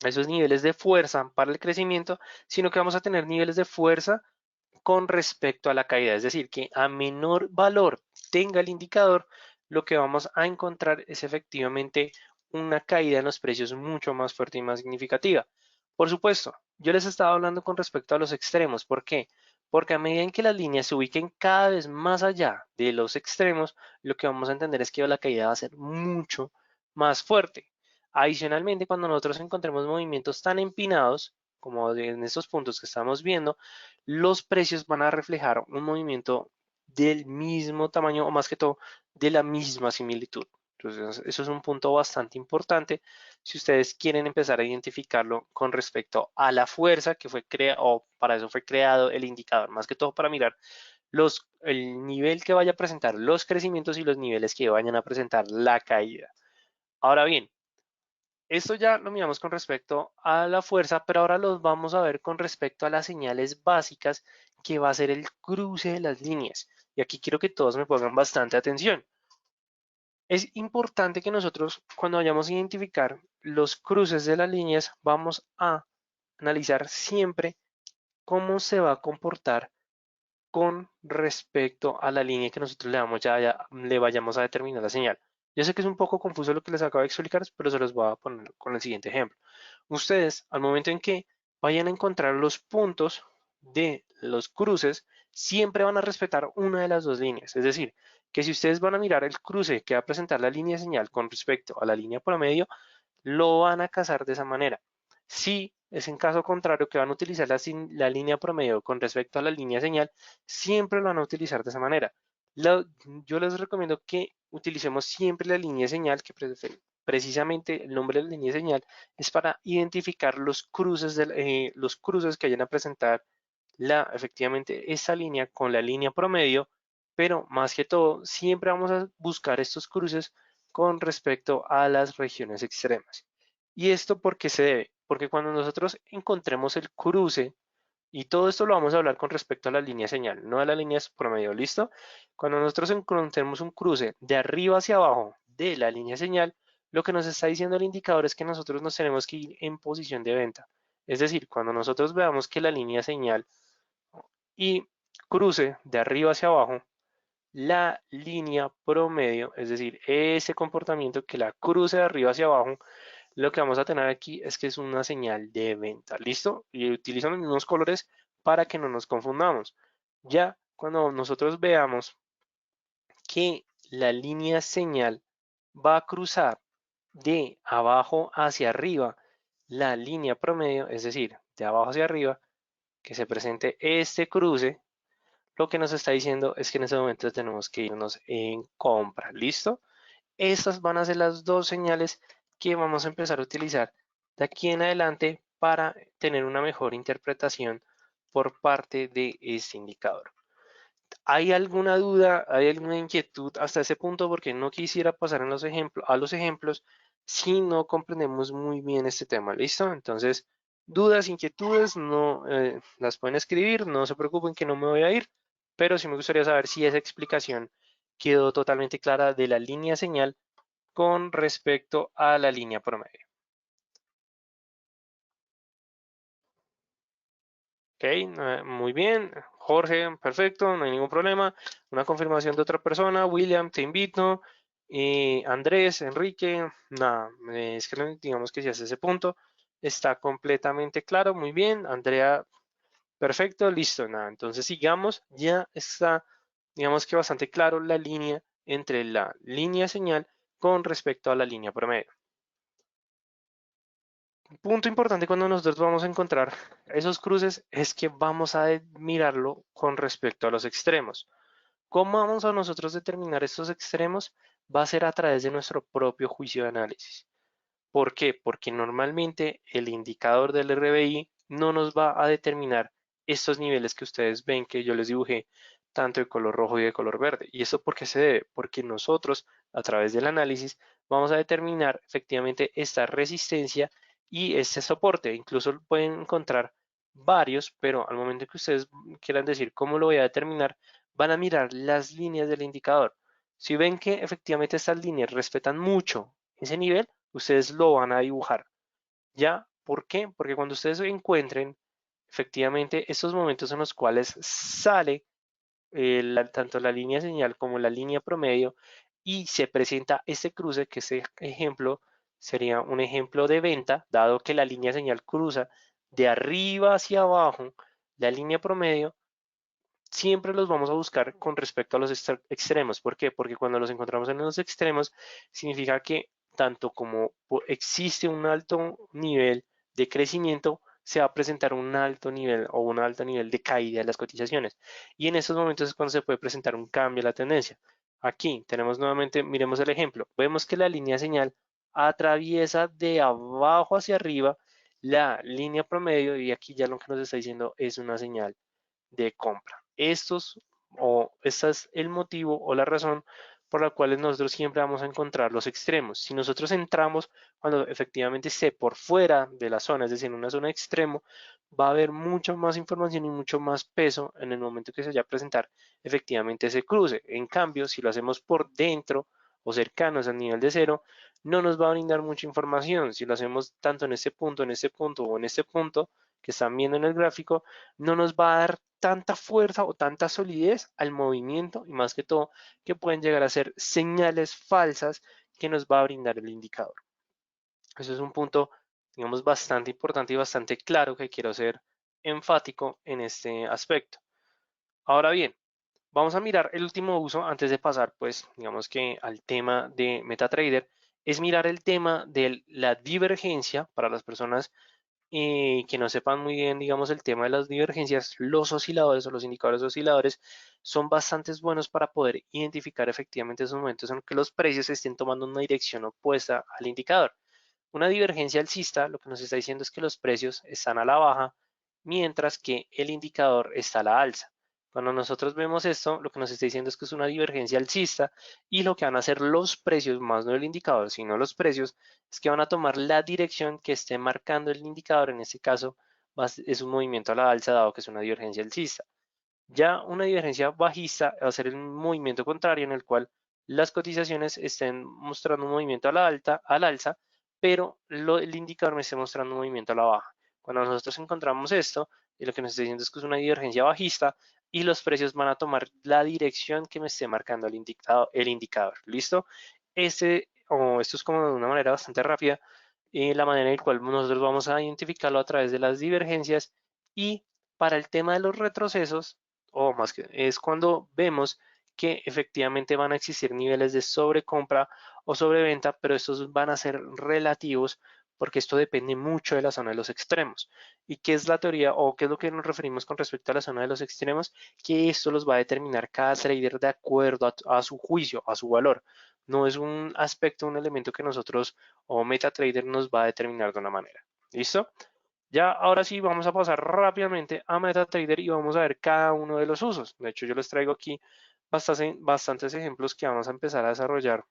esos niveles de fuerza para el crecimiento, sino que vamos a tener niveles de fuerza con respecto a la caída. Es decir, que a menor valor tenga el indicador, lo que vamos a encontrar es efectivamente una caída en los precios mucho más fuerte y más significativa. Por supuesto, yo les estaba hablando con respecto a los extremos. ¿Por qué? Porque a medida en que las líneas se ubiquen cada vez más allá de los extremos, lo que vamos a entender es que la caída va a ser mucho más fuerte. Adicionalmente, cuando nosotros encontremos movimientos tan empinados, como en estos puntos que estamos viendo, los precios van a reflejar un movimiento del mismo tamaño o más que todo de la misma similitud. Entonces, eso es un punto bastante importante si ustedes quieren empezar a identificarlo con respecto a la fuerza que fue creado, o para eso fue creado el indicador, más que todo para mirar el nivel que vaya a presentar los crecimientos y los niveles que vayan a presentar la caída. Ahora bien, esto ya lo miramos con respecto a la fuerza, pero ahora los vamos a ver con respecto a las señales básicas que va a ser el cruce de las líneas. Y aquí quiero que todos me pongan bastante atención. Es importante que nosotros, cuando vayamos a identificar los cruces de las líneas, vamos a analizar siempre cómo se va a comportar con respecto a la línea que nosotros le vayamos a determinar la señal. Yo sé que es un poco confuso lo que les acabo de explicar, pero se los voy a poner con el siguiente ejemplo. Ustedes, al momento en que vayan a encontrar los puntos de los cruces, siempre van a respetar una de las dos líneas. Es decir, que si ustedes van a mirar el cruce que va a presentar la línea de señal con respecto a la línea promedio, lo van a cazar de esa manera. Si es en caso contrario que van a utilizar la línea promedio con respecto a la línea señal, siempre lo van a utilizar de esa manera. Yo les recomiendo que utilicemos siempre la línea señal, que precisamente el nombre de la línea señal es para identificar los cruces que vayan a presentar efectivamente esa línea con la línea promedio, pero más que todo, siempre vamos a buscar estos cruces con respecto a las regiones extremas. ¿Y esto por qué se debe? Porque cuando nosotros encontremos el cruce, y todo esto lo vamos a hablar con respecto a la línea señal, no a las líneas promedio, ¿listo? Cuando nosotros encontremos un cruce de arriba hacia abajo de la línea señal, lo que nos está diciendo el indicador es que nosotros nos tenemos que ir en posición de venta. Es decir, cuando nosotros veamos que la línea señal y cruce de arriba hacia abajo, la línea promedio, es decir, ese comportamiento que la cruce de arriba hacia abajo, lo que vamos a tener aquí es que es una señal de venta, ¿listo? Y utilizan los mismos colores para que no nos confundamos. Ya cuando nosotros veamos que la línea señal va a cruzar de abajo hacia arriba la línea promedio, es decir, de abajo hacia arriba, que se presente este cruce, lo que nos está diciendo es que en ese momento tenemos que irnos en compra, ¿listo? Estas van a ser las dos señales que vamos a empezar a utilizar de aquí en adelante para tener una mejor interpretación por parte de este indicador. ¿Hay alguna duda, hay alguna inquietud hasta ese punto? Porque no quisiera pasar a los ejemplos si no comprendemos muy bien este tema, ¿listo? Entonces, dudas, inquietudes, no las pueden escribir, no se preocupen que no me voy a ir, pero sí me gustaría saber si esa explicación quedó totalmente clara de la línea señal con respecto a la línea promedio. Ok, muy bien. Jorge, perfecto, no hay ningún problema. Una confirmación de otra persona. William, te invito. Andrés, Enrique, nada, es que digamos que si hace ese punto está completamente claro, muy bien. Andrea, perfecto, listo, nada. Entonces sigamos, ya está, digamos que bastante claro la línea entre la línea señal con respecto a la línea promedio. Punto importante cuando nosotros vamos a encontrar esos cruces es que vamos a mirarlo con respecto a los extremos. ¿Cómo vamos a nosotros determinar estos extremos? Va a ser a través de nuestro propio juicio de análisis. ¿Por qué? Porque normalmente el indicador del RBI no nos va a determinar estos niveles que ustedes ven que yo les dibujé, tanto de color rojo y de color verde. ¿Y eso por qué se debe? Porque nosotros, a través del análisis, vamos a determinar efectivamente esta resistencia y este soporte. Incluso pueden encontrar varios, pero al momento que ustedes quieran decir cómo lo voy a determinar, van a mirar las líneas del indicador. Si ven que efectivamente estas líneas respetan mucho ese nivel, ustedes lo van a dibujar. ¿Ya? ¿Por qué? Porque cuando ustedes encuentren efectivamente estos momentos en los cuales sale tanto la línea señal como la línea promedio y se presenta este cruce, que este ejemplo sería un ejemplo de venta, dado que la línea señal cruza de arriba hacia abajo, la línea promedio, siempre los vamos a buscar con respecto a los extremos. ¿Por qué? Porque cuando los encontramos en los extremos, significa que tanto como existe un alto nivel de crecimiento, se va a presentar un alto nivel o un alto nivel de caída de las cotizaciones. Y en esos momentos es cuando se puede presentar un cambio de la tendencia. Aquí tenemos nuevamente, miremos el ejemplo. Vemos que la línea señal atraviesa de abajo hacia arriba la línea promedio y aquí ya lo que nos está diciendo es una señal de compra. Este es el motivo o la razón por la cual nosotros siempre vamos a encontrar los extremos. Si nosotros entramos cuando efectivamente esté por fuera de la zona, es decir, en una zona extremo, va a haber mucho más información y mucho más peso en el momento que se vaya a presentar efectivamente ese cruce. En cambio, si lo hacemos por dentro o cercanos al nivel de cero, no nos va a brindar mucha información. Si lo hacemos tanto en este punto, en este punto o en este punto que están viendo en el gráfico, no nos va a dar tanta fuerza o tanta solidez al movimiento y más que todo que pueden llegar a ser señales falsas que nos va a brindar el indicador. Eso es un punto, digamos, bastante importante y bastante claro que quiero ser enfático en este aspecto. Ahora bien, vamos a mirar el último uso antes de pasar, pues, digamos que al tema de MetaTrader, es mirar el tema de la divergencia para las personas que no sepan muy bien, digamos, el tema de las divergencias. Los osciladores o los indicadores osciladores son bastante buenos para poder identificar efectivamente esos momentos en que los precios estén tomando una dirección opuesta al indicador. Una divergencia alcista lo que nos está diciendo es que los precios están a la baja, mientras que el indicador está a la alza. Cuando nosotros vemos esto, lo que nos está diciendo es que es una divergencia alcista y lo que van a hacer los precios, más no el indicador, sino los precios, es que van a tomar la dirección que esté marcando el indicador. En este caso, es un movimiento a la alza, dado que es una divergencia alcista. Ya una divergencia bajista va a ser el movimiento contrario en el cual las cotizaciones estén mostrando un movimiento a la al alza, pero el indicador me esté mostrando un movimiento a la baja. Cuando nosotros encontramos esto, y lo que nos está diciendo es que es una divergencia bajista y los precios van a tomar la dirección que me esté marcando el indicador. ¿Listo? Esto es como de una manera bastante rápida, la manera en la cual nosotros vamos a identificarlo a través de las divergencias y para el tema de los retrocesos, o más que es cuando vemos que efectivamente van a existir niveles de sobrecompra o sobreventa, pero estos van a ser relativos porque esto depende mucho de la zona de los extremos. ¿Y qué es la teoría o qué es lo que nos referimos con respecto a la zona de los extremos? Que esto los va a determinar cada trader de acuerdo a su juicio, a su valor. No es un aspecto, un elemento que nosotros o MetaTrader nos va a determinar de una manera. ¿Listo? Ya ahora sí vamos a pasar rápidamente a MetaTrader y vamos a ver cada uno de los usos. De hecho, yo les traigo aquí bastantes ejemplos que vamos a empezar a desarrollar,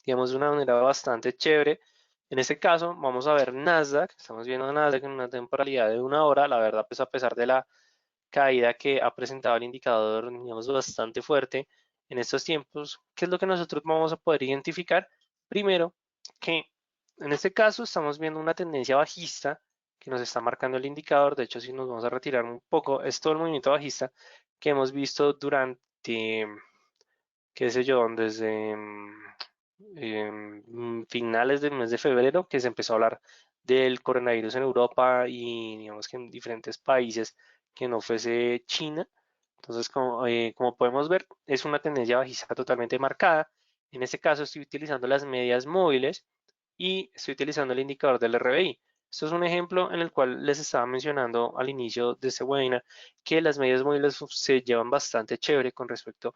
digamos, de una manera bastante chévere. En este caso, vamos a ver Nasdaq. Estamos viendo Nasdaq en una temporalidad de una hora. La verdad, pues a pesar de la caída que ha presentado el indicador, digamos, bastante fuerte en estos tiempos, ¿qué es lo que nosotros vamos a poder identificar? Primero, que en este caso estamos viendo una tendencia bajista que nos está marcando el indicador. De hecho, si nos vamos a retirar un poco, es todo el movimiento bajista que hemos visto durante, qué sé yo, desde finales del mes de febrero, que se empezó a hablar del coronavirus en Europa y digamos que en diferentes países que no fuese China. Entonces, como podemos ver, es una tendencia bajista totalmente marcada. En este caso estoy utilizando las medias móviles y estoy utilizando el indicador del RBI. Esto es un ejemplo en el cual les estaba mencionando al inicio de este webinar que las medias móviles se llevan bastante chévere con respecto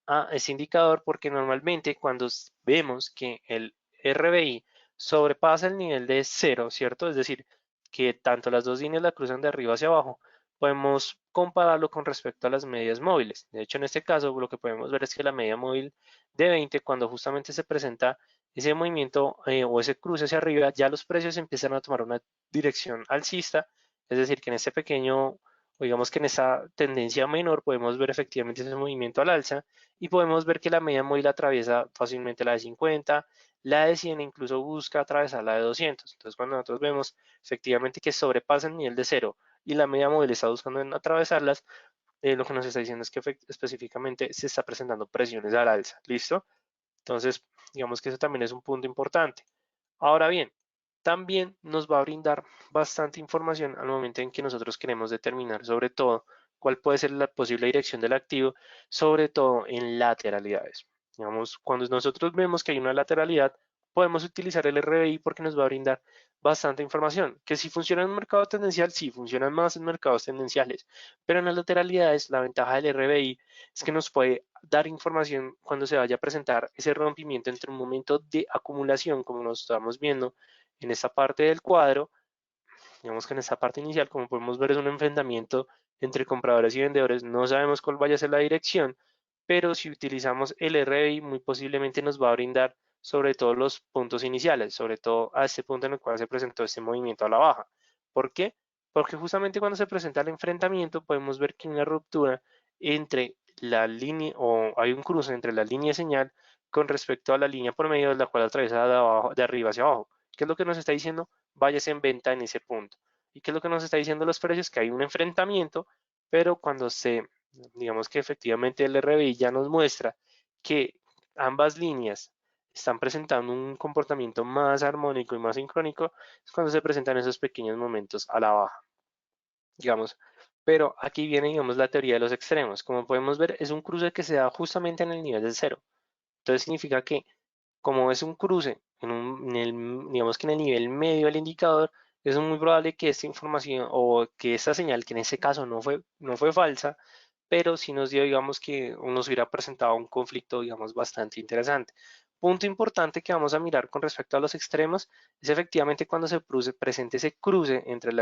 a ese indicador porque normalmente cuando vemos que el RBI sobrepasa el nivel de cero, ¿cierto? Es decir, que tanto las dos líneas la cruzan de arriba hacia abajo, podemos compararlo con respecto a las medias móviles. De hecho, en este caso, lo que podemos ver es que la media móvil de 20, cuando justamente se presenta ese movimiento o ese cruce hacia arriba, ya los precios empiezan a tomar una dirección alcista, es decir, que en este pequeño, o digamos que en esta tendencia menor, podemos ver efectivamente ese movimiento al alza y podemos ver que la media móvil atraviesa fácilmente la de 50, la de 100 incluso busca atravesar la de 200. Entonces, cuando nosotros vemos efectivamente que sobrepasa el nivel de cero y la media móvil está buscando en atravesarlas, lo que nos está diciendo es que específicamente se está presentando presiones al alza. ¿Listo? Entonces, digamos que eso también es un punto importante. Ahora bien, también nos va a brindar bastante información al momento en que nosotros queremos determinar sobre todo cuál puede ser la posible dirección del activo, sobre todo en lateralidades. Digamos, cuando nosotros vemos que hay una lateralidad, podemos utilizar el RBI porque nos va a brindar bastante información. Que si funciona en un mercado tendencial, sí, funcionan más en mercados tendenciales, pero en las lateralidades la ventaja del RBI es que nos puede dar información cuando se vaya a presentar ese rompimiento entre un momento de acumulación, como nos estamos viendo en esta parte del cuadro. Digamos que en esta parte inicial, como podemos ver, es un enfrentamiento entre compradores y vendedores. No sabemos cuál vaya a ser la dirección, pero si utilizamos el RBI, muy posiblemente nos va a brindar sobre todo los puntos iniciales, sobre todo a este punto en el cual se presentó este movimiento a la baja. ¿Por qué? Porque justamente cuando se presenta el enfrentamiento podemos ver que hay una ruptura entre la línea, o hay un cruce entre la línea de señal con respecto a la línea promedio, de la cual atraviesa de, abajo, de arriba hacia abajo. ¿Qué es lo que nos está diciendo? Vayas en venta en ese punto. ¿Y qué es lo que nos está diciendo los precios? Que hay un enfrentamiento, pero cuando digamos que efectivamente el RBI ya nos muestra que ambas líneas están presentando un comportamiento más armónico y más sincrónico, es cuando se presentan esos pequeños momentos a la baja, digamos. Pero aquí viene, digamos, la teoría de los extremos. Como podemos ver, es un cruce que se da justamente en el nivel del cero. Entonces significa que como es un cruce, digamos que en el nivel medio del indicador, es muy probable que esta información o que esta señal, que en ese caso no fue falsa, pero sí nos dio, digamos, que nos hubiera presentado un conflicto, digamos, bastante interesante. Punto importante que vamos a mirar con respecto a los extremos es efectivamente cuando se presente ese cruce entre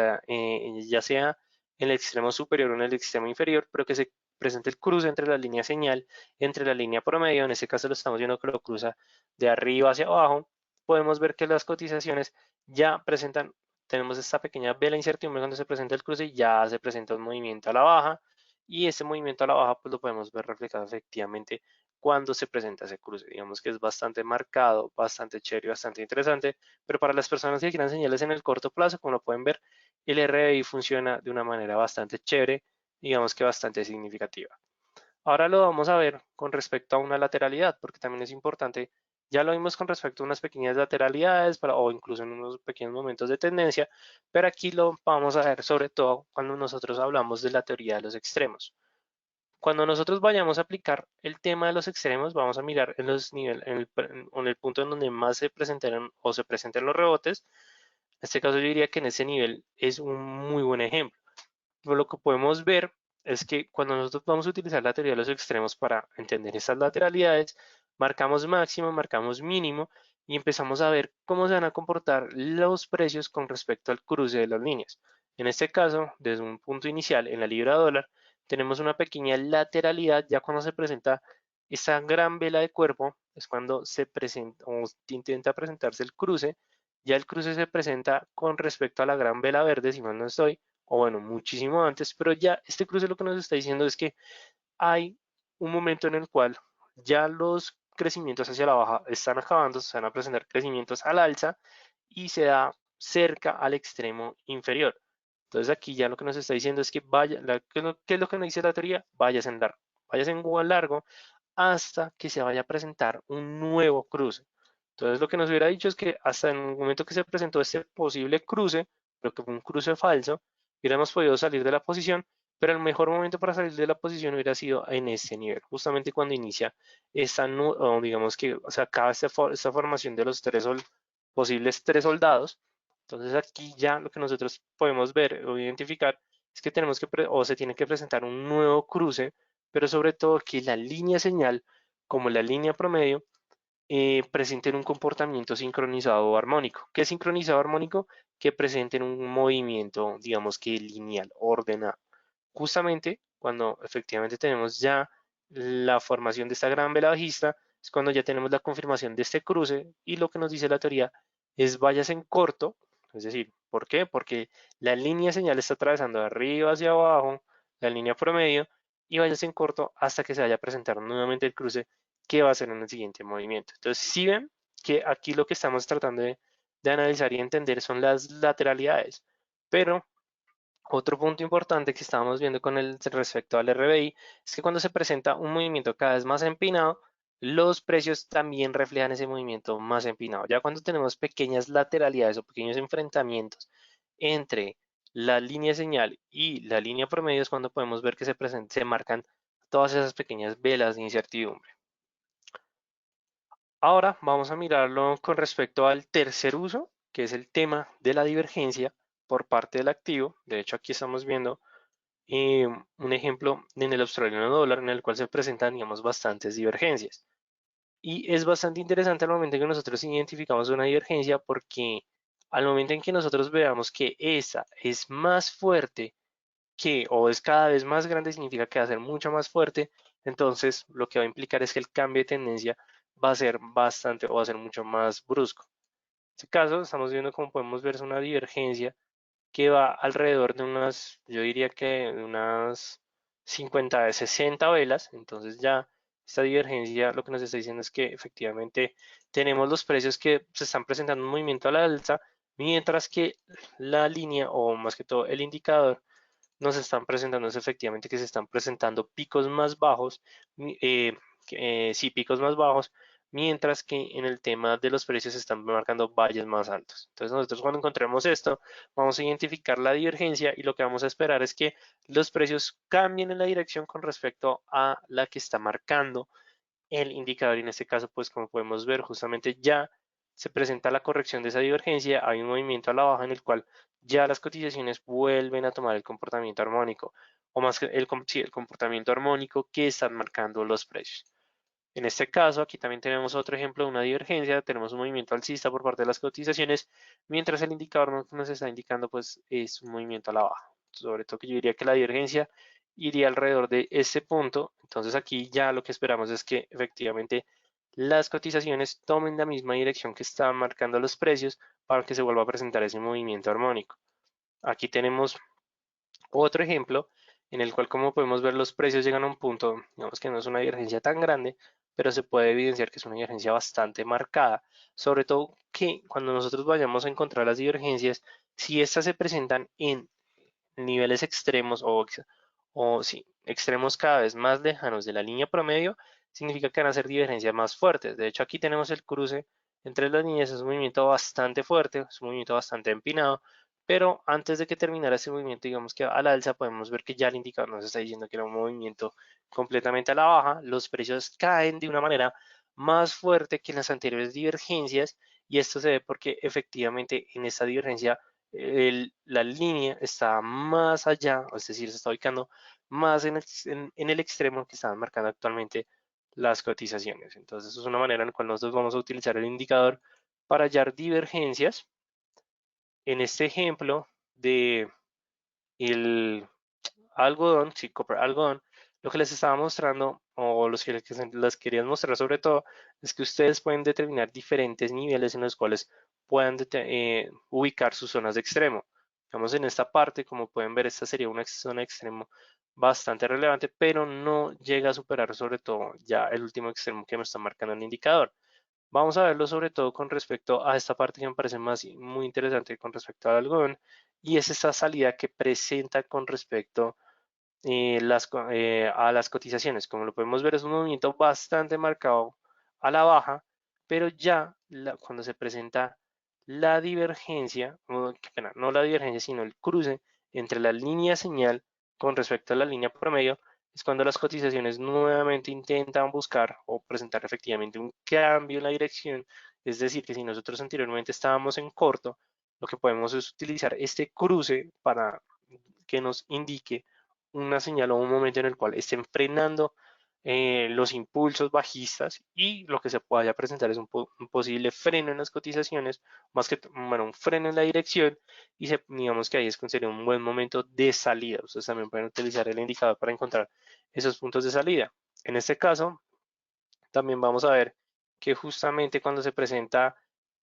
ya sea en el extremo superior o en el extremo inferior, pero que se presente el cruce entre la línea señal, entre la línea promedio, en este caso lo estamos viendo que lo cruza de arriba hacia abajo, podemos ver que las cotizaciones ya presentan, tenemos esta pequeña vela incertidumbre cuando se presenta el cruce y ya se presenta un movimiento a la baja y ese movimiento a la baja pues lo podemos ver reflejado efectivamente cuando se presenta ese cruce. Digamos que es bastante marcado, bastante chévere, bastante interesante, pero para las personas que quieran señales en el corto plazo, como lo pueden ver, el RBI funciona de una manera bastante chévere, digamos que bastante significativa. Ahora lo vamos a ver con respecto a una lateralidad, porque también es importante. Ya lo vimos con respecto a unas pequeñas lateralidades o incluso en unos pequeños momentos de tendencia, pero aquí lo vamos a ver sobre todo cuando nosotros hablamos de la teoría de los extremos. Cuando nosotros vayamos a aplicar el tema de los extremos, vamos a mirar en los niveles, en el punto en donde más se presentaron o se presenten los rebotes. En este caso yo diría que en ese nivel es un muy buen ejemplo. Pero lo que podemos ver es que cuando nosotros vamos a utilizar la teoría de los extremos para entender estas lateralidades, marcamos máximo, marcamos mínimo y empezamos a ver cómo se van a comportar los precios con respecto al cruce de las líneas. En este caso, desde un punto inicial en la libra dólar, tenemos una pequeña lateralidad ya cuando se presenta esa gran vela de cuerpo, es cuando se presenta o intenta presentarse el cruce. Ya el cruce se presenta con respecto a la gran vela verde, si mal no estoy, o bueno, muchísimo antes, pero ya este cruce lo que nos está diciendo es que hay un momento en el cual ya los crecimientos hacia la baja están acabando, se van a presentar crecimientos al alza y se da cerca al extremo inferior. Entonces aquí ya lo que nos está diciendo es que vaya, ¿qué es lo que nos dice la teoría? Vayas en largo hasta que se vaya a presentar un nuevo cruce. Entonces lo que nos hubiera dicho es que hasta en el momento que se presentó este posible cruce, pero que fue un cruce falso, hubiéramos podido salir de la posición, pero el mejor momento para salir de la posición hubiera sido en este nivel, justamente cuando inicia esta, o digamos que se acaba esta formación de los posibles tres soldados. Entonces aquí ya lo que nosotros podemos ver o identificar es que tenemos que, o se tiene que presentar un nuevo cruce, pero sobre todo que la línea señal, como la línea promedio, presenten un comportamiento sincronizado o armónico. ¿Qué es sincronizado armónico? Que presenten un movimiento, digamos que lineal, ordenado. Justamente cuando efectivamente tenemos ya la formación de esta gran vela bajista, es cuando ya tenemos la confirmación de este cruce y lo que nos dice la teoría es vayas en corto, es decir, ¿por qué? Porque la línea señal está atravesando de arriba hacia abajo, la línea promedio, y vayas en corto hasta que se vaya a presentar nuevamente el cruce que va a ser en el siguiente movimiento. Entonces, si ven que aquí lo que estamos tratando de analizar y entender son las lateralidades, pero otro punto importante que estábamos viendo con el respecto al RBI es que cuando se presenta un movimiento cada vez más empinado, los precios también reflejan ese movimiento más empinado. Ya cuando tenemos pequeñas lateralidades o pequeños enfrentamientos entre la línea señal y la línea promedio es cuando podemos ver que se marcan todas esas pequeñas velas de incertidumbre. Ahora vamos a mirarlo con respecto al tercer uso, que es el tema de la divergencia por parte del activo. De hecho, aquí estamos viendo un ejemplo en el australiano dólar en el cual se presentan, digamos, bastantes divergencias. Y es bastante interesante al momento en que nosotros identificamos una divergencia porque al momento en que nosotros veamos que esa es más fuerte que o es cada vez más grande, significa que va a ser mucho más fuerte, entonces lo que va a implicar es que el cambio de tendencia va a ser bastante o va a ser mucho más brusco. En este caso, estamos viendo como podemos ver es una divergencia que va alrededor de unas, yo diría que de unas 50 de 60 velas, entonces ya esta divergencia lo que nos está diciendo es que efectivamente tenemos los precios que se están presentando un movimiento a la alza, mientras que la línea o más que todo el indicador nos están presentando es efectivamente que se están presentando picos más bajos, sí, picos más bajos, mientras que en el tema de los precios se están marcando valles más altos. Entonces nosotros cuando encontremos esto, vamos a identificar la divergencia y lo que vamos a esperar es que los precios cambien en la dirección con respecto a la que está marcando el indicador y en este caso, pues como podemos ver, justamente ya se presenta la corrección de esa divergencia, hay un movimiento a la baja en el cual ya las cotizaciones vuelven a tomar el comportamiento armónico, o más que sí, el comportamiento armónico que están marcando los precios. En este caso, aquí también tenemos otro ejemplo de una divergencia, tenemos un movimiento alcista por parte de las cotizaciones, mientras el indicador nos está indicando pues es un movimiento a la baja. Sobre todo que yo diría que la divergencia iría alrededor de ese punto, entonces aquí ya lo que esperamos es que efectivamente las cotizaciones tomen la misma dirección que están marcando los precios para que se vuelva a presentar ese movimiento armónico. Aquí tenemos otro ejemplo en el cual, como podemos ver, los precios llegan a un punto, digamos que no es una divergencia tan grande, pero se puede evidenciar que es una divergencia bastante marcada. Sobre todo que cuando nosotros vayamos a encontrar las divergencias, si estas se presentan en niveles extremos o sí, extremos cada vez más lejanos de la línea promedio, significa que van a ser divergencias más fuertes. De hecho, aquí tenemos el cruce entre las líneas, es un movimiento bastante fuerte, es un movimiento bastante empinado, pero antes de que terminara ese movimiento, digamos que a la alza, podemos ver que ya el indicador nos está diciendo que era un movimiento completamente a la baja, los precios caen de una manera más fuerte que en las anteriores divergencias y esto se ve porque efectivamente en esta divergencia la línea está más allá, es decir, se está ubicando más en el extremo que están marcando actualmente las cotizaciones. Entonces, es una manera en la cual nosotros vamos a utilizar el indicador para hallar divergencias. En este ejemplo de el algodón, sí, copper algodón, lo que les estaba mostrando, o los que les quería mostrar sobre todo, es que ustedes pueden determinar diferentes niveles en los cuales puedan ubicar sus zonas de extremo. Digamos, en esta parte, como pueden ver, esta sería una zona de extremo bastante relevante, pero no llega a superar sobre todo ya el último extremo que me está marcando el indicador. Vamos a verlo sobre todo con respecto a esta parte que me parece más muy interesante con respecto al algodón y es esta salida que presenta con respecto a las cotizaciones. Como lo podemos ver, es un movimiento bastante marcado a la baja, pero ya cuando se presenta la divergencia, qué pena, no la divergencia, sino el cruce entre la línea señal con respecto a la línea promedio, es cuando las cotizaciones nuevamente intentan buscar o presentar efectivamente un cambio en la dirección. Es decir, que si nosotros anteriormente estábamos en corto, lo que podemos es utilizar este cruce para que nos indique una señal o un momento en el cual estén frenando los impulsos bajistas y lo que se pueda presentar es un posible freno en las cotizaciones, más que bueno, un freno en la dirección y digamos que ahí sería un buen momento de salida. Ustedes también pueden utilizar el indicador para encontrar esos puntos de salida. En este caso, también vamos a ver que justamente cuando se presenta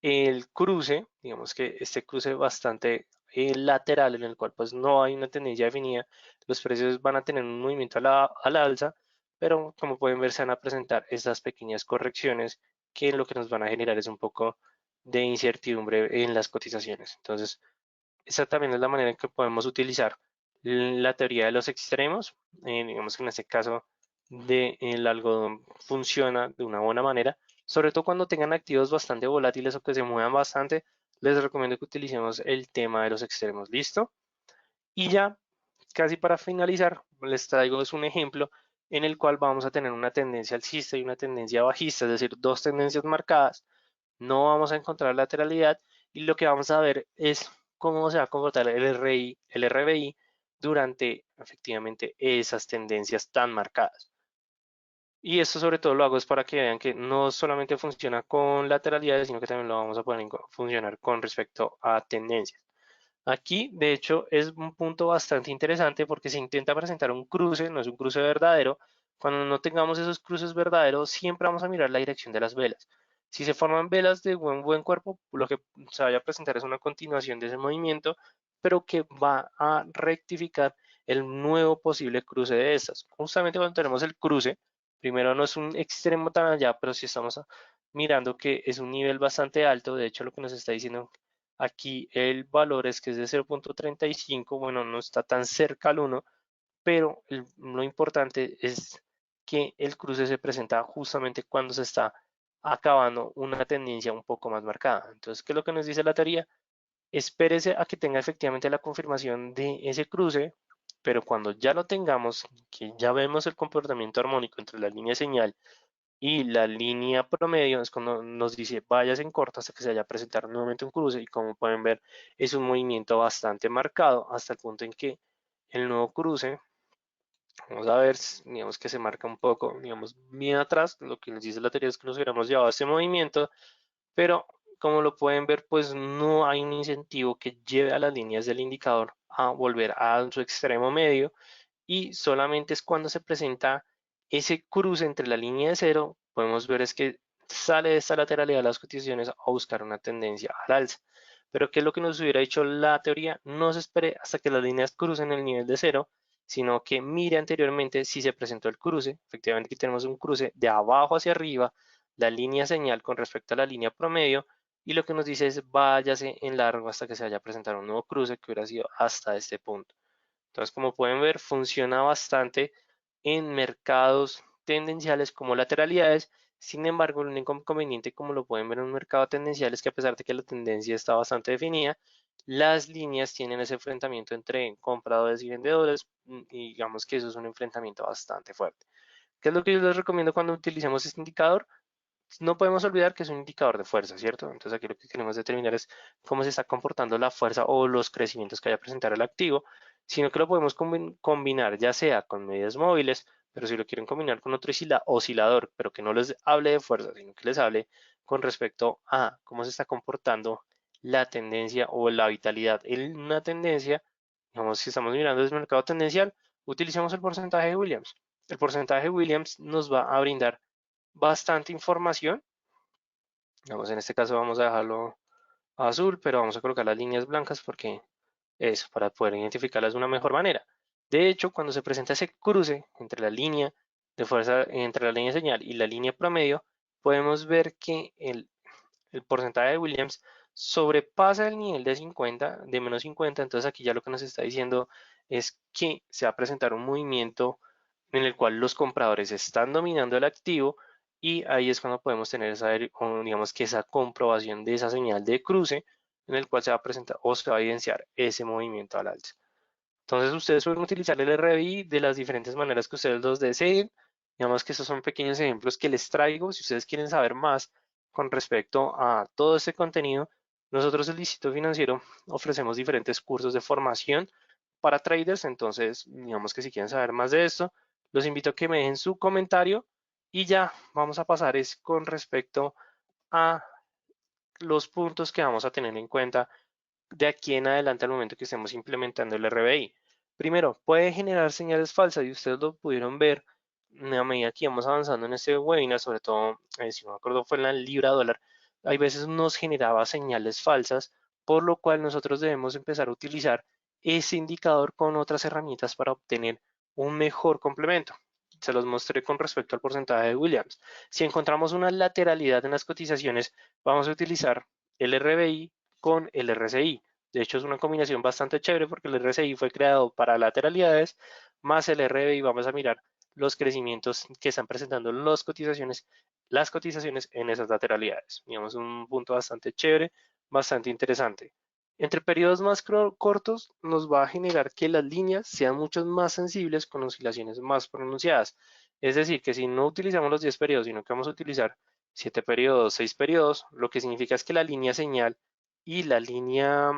el cruce, digamos que este cruce bastante lateral en el cual pues no hay una tendencia definida, los precios van a tener un movimiento a la alza, pero como pueden ver se van a presentar estas pequeñas correcciones que lo que nos van a generar es un poco de incertidumbre en las cotizaciones. Entonces, esa también es la manera en que podemos utilizar la teoría de los extremos, digamos que en este caso del algodón funciona de una buena manera, sobre todo cuando tengan activos bastante volátiles o que se muevan bastante, les recomiendo que utilicemos el tema de los extremos. ¿Listo? Y ya, casi para finalizar, les traigo es un ejemplo en el cual vamos a tener una tendencia alcista y una tendencia bajista, es decir, dos tendencias marcadas. No vamos a encontrar lateralidad y lo que vamos a ver es cómo se va a comportar el RI, el RBI durante efectivamente esas tendencias tan marcadas. Y esto sobre todo lo hago es para que vean que no solamente funciona con lateralidades, sino que también lo vamos a poder funcionar con respecto a tendencias. Aquí, de hecho, es un punto bastante interesante porque se intenta presentar un cruce, no es un cruce verdadero. Cuando no tengamos esos cruces verdaderos, siempre vamos a mirar la dirección de las velas. Si se forman velas de buen cuerpo, lo que se vaya a presentar es una continuación de ese movimiento, pero que va a rectificar el nuevo posible cruce de estas. Justamente cuando tenemos el cruce, primero no es un extremo tan allá, pero si estamos mirando que es un nivel bastante alto, de hecho lo que nos está diciendo aquí el valor es que es de 0.35, bueno, no está tan cerca al 1, pero lo importante es que el cruce se presenta justamente cuando se está acabando una tendencia un poco más marcada. Entonces, ¿qué es lo que nos dice la teoría? Espérese a que tenga efectivamente la confirmación de ese cruce, pero cuando ya lo tengamos, que ya vemos el comportamiento armónico entre la línea de señal y la línea promedio es cuando nos dice vayas en corto hasta que se vaya a presentar nuevamente un cruce y como pueden ver es un movimiento bastante marcado hasta el punto en que el nuevo cruce, vamos a ver, digamos que se marca un poco, digamos, bien atrás, lo que nos dice la teoría es que nos hubiéramos llevado a este movimiento, pero como lo pueden ver, pues no hay un incentivo que lleve a las líneas del indicador a volver a su extremo medio y solamente es cuando se presenta ese cruce entre la línea de cero, podemos ver es que sale de esta lateralidad de las cotizaciones a buscar una tendencia al alza. Pero ¿qué es lo que nos hubiera dicho la teoría? No se espere hasta que las líneas crucen el nivel de cero, sino que mire anteriormente si se presentó el cruce. Efectivamente aquí tenemos un cruce de abajo hacia arriba, la línea señal con respecto a la línea promedio, y lo que nos dice es váyase en largo hasta que se vaya a presentar un nuevo cruce que hubiera sido hasta este punto. Entonces, como pueden ver, funciona bastante en mercados tendenciales como lateralidades. Sin embargo, el único inconveniente, como lo pueden ver en un mercado tendencial, es que a pesar de que la tendencia está bastante definida, las líneas tienen ese enfrentamiento entre compradores y vendedores y digamos que eso es un enfrentamiento bastante fuerte. ¿Qué es lo que yo les recomiendo cuando utilicemos este indicador? No podemos olvidar que es un indicador de fuerza, ¿cierto? Entonces aquí lo que queremos determinar es cómo se está comportando la fuerza o los crecimientos que vaya a presentar el activo, sino que lo podemos combinar ya sea con medidas móviles, pero si lo quieren combinar con otro oscilador, pero que no les hable de fuerza, sino que les hable con respecto a cómo se está comportando la tendencia o la vitalidad en una tendencia, digamos, si estamos mirando desde el mercado tendencial, utilicemos el porcentaje de Williams. El porcentaje de Williams nos va a brindar bastante información. Digamos, en este caso vamos a dejarlo azul, pero vamos a colocar las líneas blancas porque eso, para poder identificarlas de una mejor manera. De hecho, cuando se presenta ese cruce entre la línea de fuerza, entre la línea de señal y la línea promedio, podemos ver que el porcentaje de Williams sobrepasa el nivel de 50, de menos 50, entonces aquí ya lo que nos está diciendo es que se va a presentar un movimiento en el cual los compradores están dominando el activo y ahí es cuando podemos tener esa, digamos que esa comprobación de esa señal de cruce en el cual se va a presentar o se va a evidenciar ese movimiento al alza. Entonces ustedes pueden utilizar el RBI de las diferentes maneras que ustedes los deseen. Digamos que estos son pequeños ejemplos que les traigo. Si ustedes quieren saber más con respecto a todo este contenido, nosotros el Distrito Financiero ofrecemos diferentes cursos de formación para traders. Entonces, digamos que si quieren saber más de esto, los invito a que me dejen su comentario y ya vamos a pasar es con respecto a los puntos que vamos a tener en cuenta de aquí en adelante al momento que estemos implementando el RBI. Primero, puede generar señales falsas y ustedes lo pudieron ver a medida que íbamos avanzando en este webinar, sobre todo, si no me acuerdo, fue en la libra dólar, hay veces nos generaba señales falsas, por lo cual nosotros debemos empezar a utilizar ese indicador con otras herramientas para obtener un mejor complemento. Se los mostré con respecto al porcentaje de Williams. Si encontramos una lateralidad en las cotizaciones, vamos a utilizar el RBI con el RSI. De hecho, es una combinación bastante chévere porque el RSI fue creado para lateralidades, más el RBI vamos a mirar los crecimientos que están presentando las cotizaciones en esas lateralidades. Digamos, un punto bastante chévere, bastante interesante. Entre periodos más cortos nos va a generar que las líneas sean mucho más sensibles con oscilaciones más pronunciadas. Es decir, que si no utilizamos los 10 periodos, sino que vamos a utilizar 7 periodos, 6 periodos, lo que significa es que la línea señal y la línea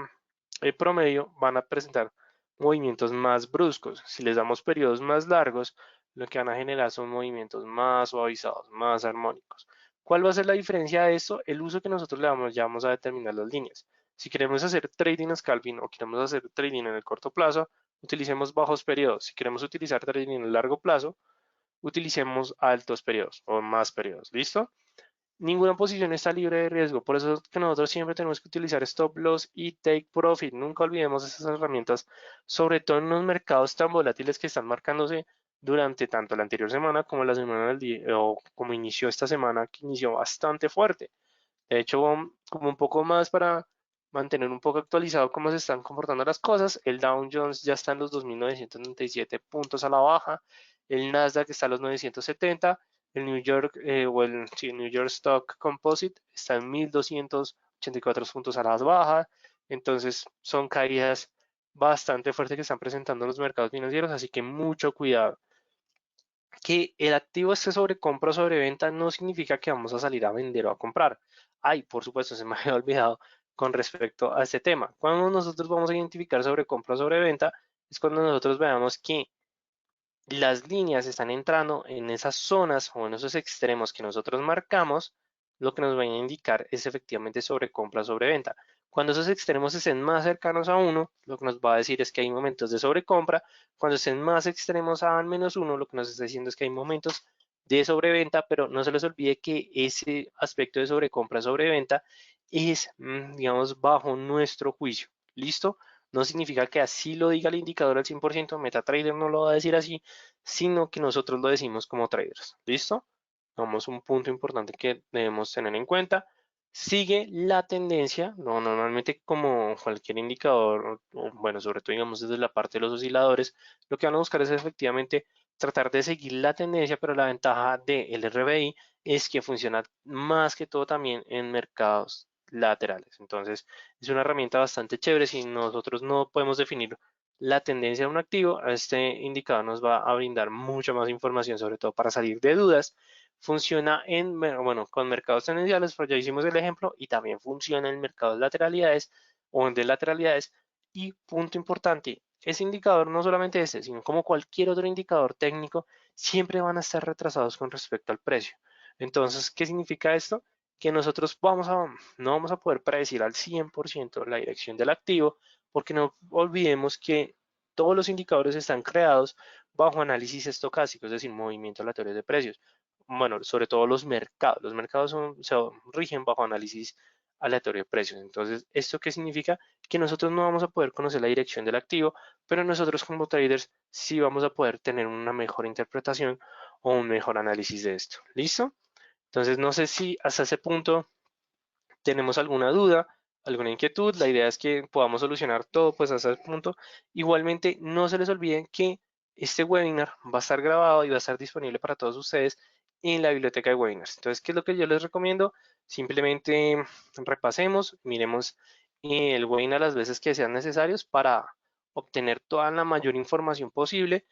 promedio van a presentar movimientos más bruscos. Si les damos periodos más largos, lo que van a generar son movimientos más suavizados, más armónicos. ¿Cuál va a ser la diferencia de esto? El uso que nosotros le damos, ya vamos a determinar las líneas. Si queremos hacer trading scalping o queremos hacer trading en el corto plazo, utilicemos bajos periodos. Si queremos utilizar trading en el largo plazo, utilicemos altos periodos o más periodos. ¿Listo? Ninguna posición está libre de riesgo, por eso es que nosotros siempre tenemos que utilizar stop loss y take profit. Nunca olvidemos esas herramientas, sobre todo en unos mercados tan volátiles que están marcándose durante tanto la anterior semana como la semana del día, o como inició esta semana, que inició bastante fuerte. De hecho, como un poco más para mantener un poco actualizado cómo se están comportando las cosas, el Dow Jones ya está en los 2.997 puntos a la baja, el Nasdaq está en los 970, el New York, sí, New York Stock Composite está en 1.284 puntos a la baja, entonces son caídas bastante fuertes que están presentando los mercados financieros, así que mucho cuidado. Que el activo esté sobre compra o sobre venta no significa que vamos a salir a vender o a comprar. Ay, por supuesto, se me había olvidado con respecto a este tema. Cuando nosotros vamos a identificar sobre compra o sobre venta, es cuando nosotros veamos que las líneas están entrando en esas zonas o en esos extremos que nosotros marcamos, lo que nos va a indicar es efectivamente sobre compra o sobre venta. Cuando esos extremos estén más cercanos a 1, lo que nos va a decir es que hay momentos de sobrecompra. Cuando estén más extremos a -1, lo que nos está diciendo es que hay momentos de sobreventa, pero no se les olvide que ese aspecto de sobrecompra, sobreventa es, digamos, bajo nuestro juicio. ¿Listo? No significa que así lo diga el indicador al 100%, MetaTrader no lo va a decir así, sino que nosotros lo decimos como traders. ¿Listo? Vamos, un punto importante que debemos tener en cuenta. Sigue la tendencia, no, normalmente como cualquier indicador, o bueno, sobre todo digamos desde la parte de los osciladores, lo que van a buscar es efectivamente tratar de seguir la tendencia, pero la ventaja del RBI es que funciona más que todo también en mercados laterales. Entonces, es una herramienta bastante chévere. Si nosotros no podemos definir la tendencia de un activo, este indicador nos va a brindar mucha más información, sobre todo para salir de dudas. Funciona bueno, con mercados tendenciales, pero ya hicimos el ejemplo, y también funciona en mercados lateralidades o en de lateralidades. Y punto importante, ese indicador, no solamente este, sino como cualquier otro indicador técnico, siempre van a estar retrasados con respecto al precio. Entonces, ¿qué significa esto? Que nosotros no vamos a poder predecir al 100% la dirección del activo, porque no olvidemos que todos los indicadores están creados bajo análisis estocástico, es decir, movimiento aleatorio de precios. Bueno, sobre todo los mercados se rigen bajo análisis aleatorio de precios. Entonces, ¿esto qué significa? Que nosotros no vamos a poder conocer la dirección del activo, pero nosotros como traders sí vamos a poder tener una mejor interpretación o un mejor análisis de esto. ¿Listo? Entonces, no sé si hasta ese punto tenemos alguna duda, alguna inquietud. La idea es que podamos solucionar todo pues hasta ese punto. Igualmente, no se les olviden que este webinar va a estar grabado y va a estar disponible para todos ustedes en la biblioteca de webinars. Entonces, ¿qué es lo que yo les recomiendo? Simplemente repasemos, miremos el webinar las veces que sean necesarios para obtener toda la mayor información posible.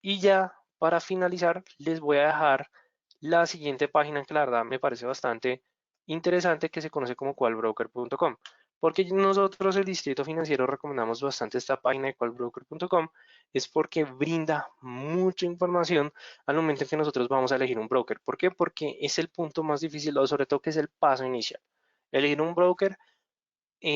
Y ya para finalizar, les voy a dejar la siguiente página que la verdad me parece bastante interesante, que se conoce como qualbroker.com. Porque nosotros, el Distrito Financiero, recomendamos bastante esta página de qualbroker.com, es porque brinda mucha información al momento en que nosotros vamos a elegir un broker. ¿Por qué? Porque es el punto más difícil, o sobre todo que es el paso inicial. Elegir un broker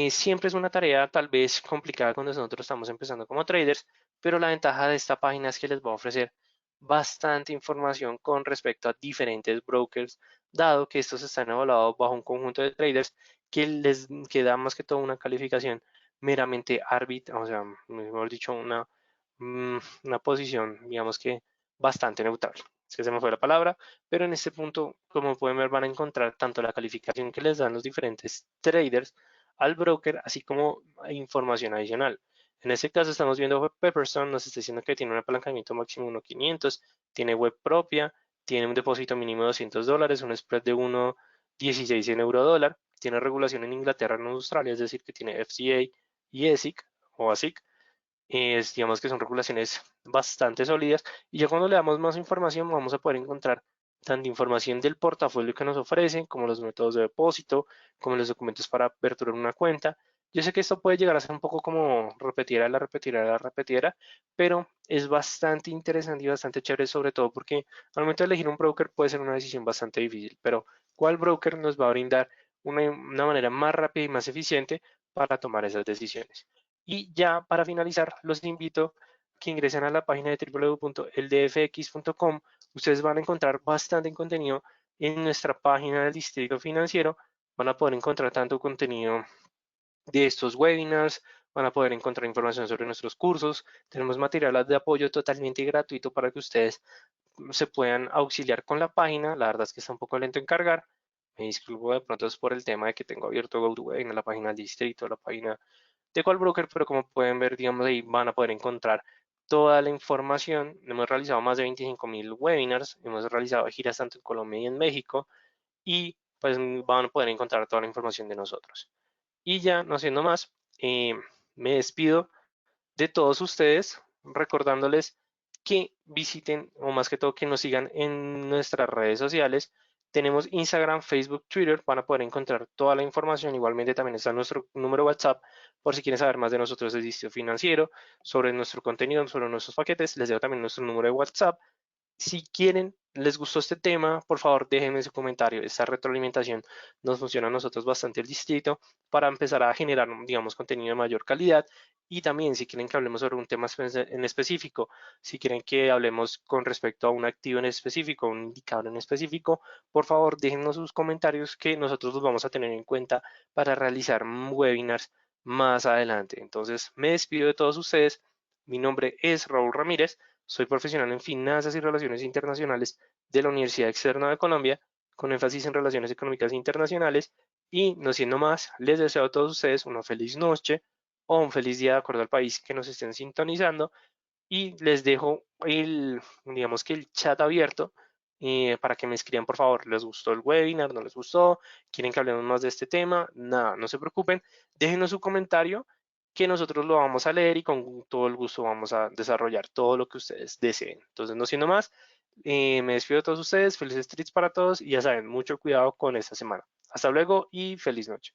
siempre es una tarea tal vez complicada cuando nosotros estamos empezando como traders, pero la ventaja de esta página es que les va a ofrecer bastante información con respecto a diferentes brokers, dado que estos están evaluados bajo un conjunto de traders que da más que todo una calificación meramente árbitra, o sea, mejor dicho, una posición, digamos que bastante neutral. Es que se me fue la palabra, pero en este punto, como pueden ver, van a encontrar tanto la calificación que les dan los diferentes traders al broker, así como información adicional. En este caso estamos viendo Pepperstone, nos está diciendo que tiene un apalancamiento máximo 1.500, tiene web propia, tiene un depósito mínimo de $200, un spread de 1.16 en euro dólar, tiene regulación en Inglaterra, no en Australia, es decir, que tiene FCA y ESIC o ASIC. Digamos que son regulaciones bastante sólidas y ya cuando le damos más información vamos a poder encontrar tanto información del portafolio que nos ofrecen como los métodos de depósito, como los documentos para aperturar una cuenta. Yo sé que esto puede llegar a ser un poco como repetidera, pero es bastante interesante y bastante chévere, sobre todo porque al momento de elegir un broker puede ser una decisión bastante difícil, pero ¿cuál broker nos va a brindar una manera más rápida y más eficiente para tomar esas decisiones? Y ya para finalizar, los invito que ingresen a la página de www.ldfx.com. Ustedes van a encontrar bastante contenido en nuestra página del Distrito Financiero. Van a poder encontrar tanto contenido de estos webinars, van a poder encontrar información sobre nuestros cursos. Tenemos materiales de apoyo totalmente gratuito para que ustedes se puedan auxiliar con la página. La verdad es que está un poco lento en cargar. Me disculpo de pronto es por el tema de que tengo abierto GoToWebinar, la página del distrito, la página de cuál broker, pero como pueden ver, digamos, ahí van a poder encontrar toda la información. Hemos realizado más de 25.000 webinars, hemos realizado giras tanto en Colombia y en México y pues van a poder encontrar toda la información de nosotros. Y ya, no siendo más, me despido de todos ustedes, recordándoles que visiten, o más que todo, que nos sigan en nuestras redes sociales. Tenemos Instagram, Facebook, Twitter, para poder encontrar toda la información. Igualmente también está nuestro número WhatsApp, por si quieren saber más de nosotros del Distrito Financiero, sobre nuestro contenido, sobre nuestros paquetes. Les dejo también nuestro número de WhatsApp. Si quieren, les gustó este tema, por favor déjenme su comentario. Esta retroalimentación nos funciona a nosotros bastante el distrito para empezar a generar, digamos, contenido de mayor calidad. Y también si quieren que hablemos sobre un tema en específico, si quieren que hablemos con respecto a un activo en específico, un indicador en específico, por favor déjennos sus comentarios que nosotros los vamos a tener en cuenta para realizar webinars más adelante. Entonces me despido de todos ustedes. Mi nombre es Raúl Ramírez. Soy profesional en finanzas y relaciones internacionales de la Universidad Externa de Colombia, con énfasis en relaciones económicas internacionales. Y no siendo más, les deseo a todos ustedes una feliz noche o un feliz día de acuerdo al país que nos estén sintonizando. Y les dejo digamos que el chat abierto para que me escriban, por favor, ¿les gustó el webinar? ¿No les gustó? ¿Quieren que hablemos más de este tema? Nada, no se preocupen. Déjenos su comentario que nosotros lo vamos a leer y con todo el gusto vamos a desarrollar todo lo que ustedes deseen. Entonces, no siendo más, me despido de todos ustedes. Felices streets para todos y ya saben, mucho cuidado con esta semana. Hasta luego y feliz noche.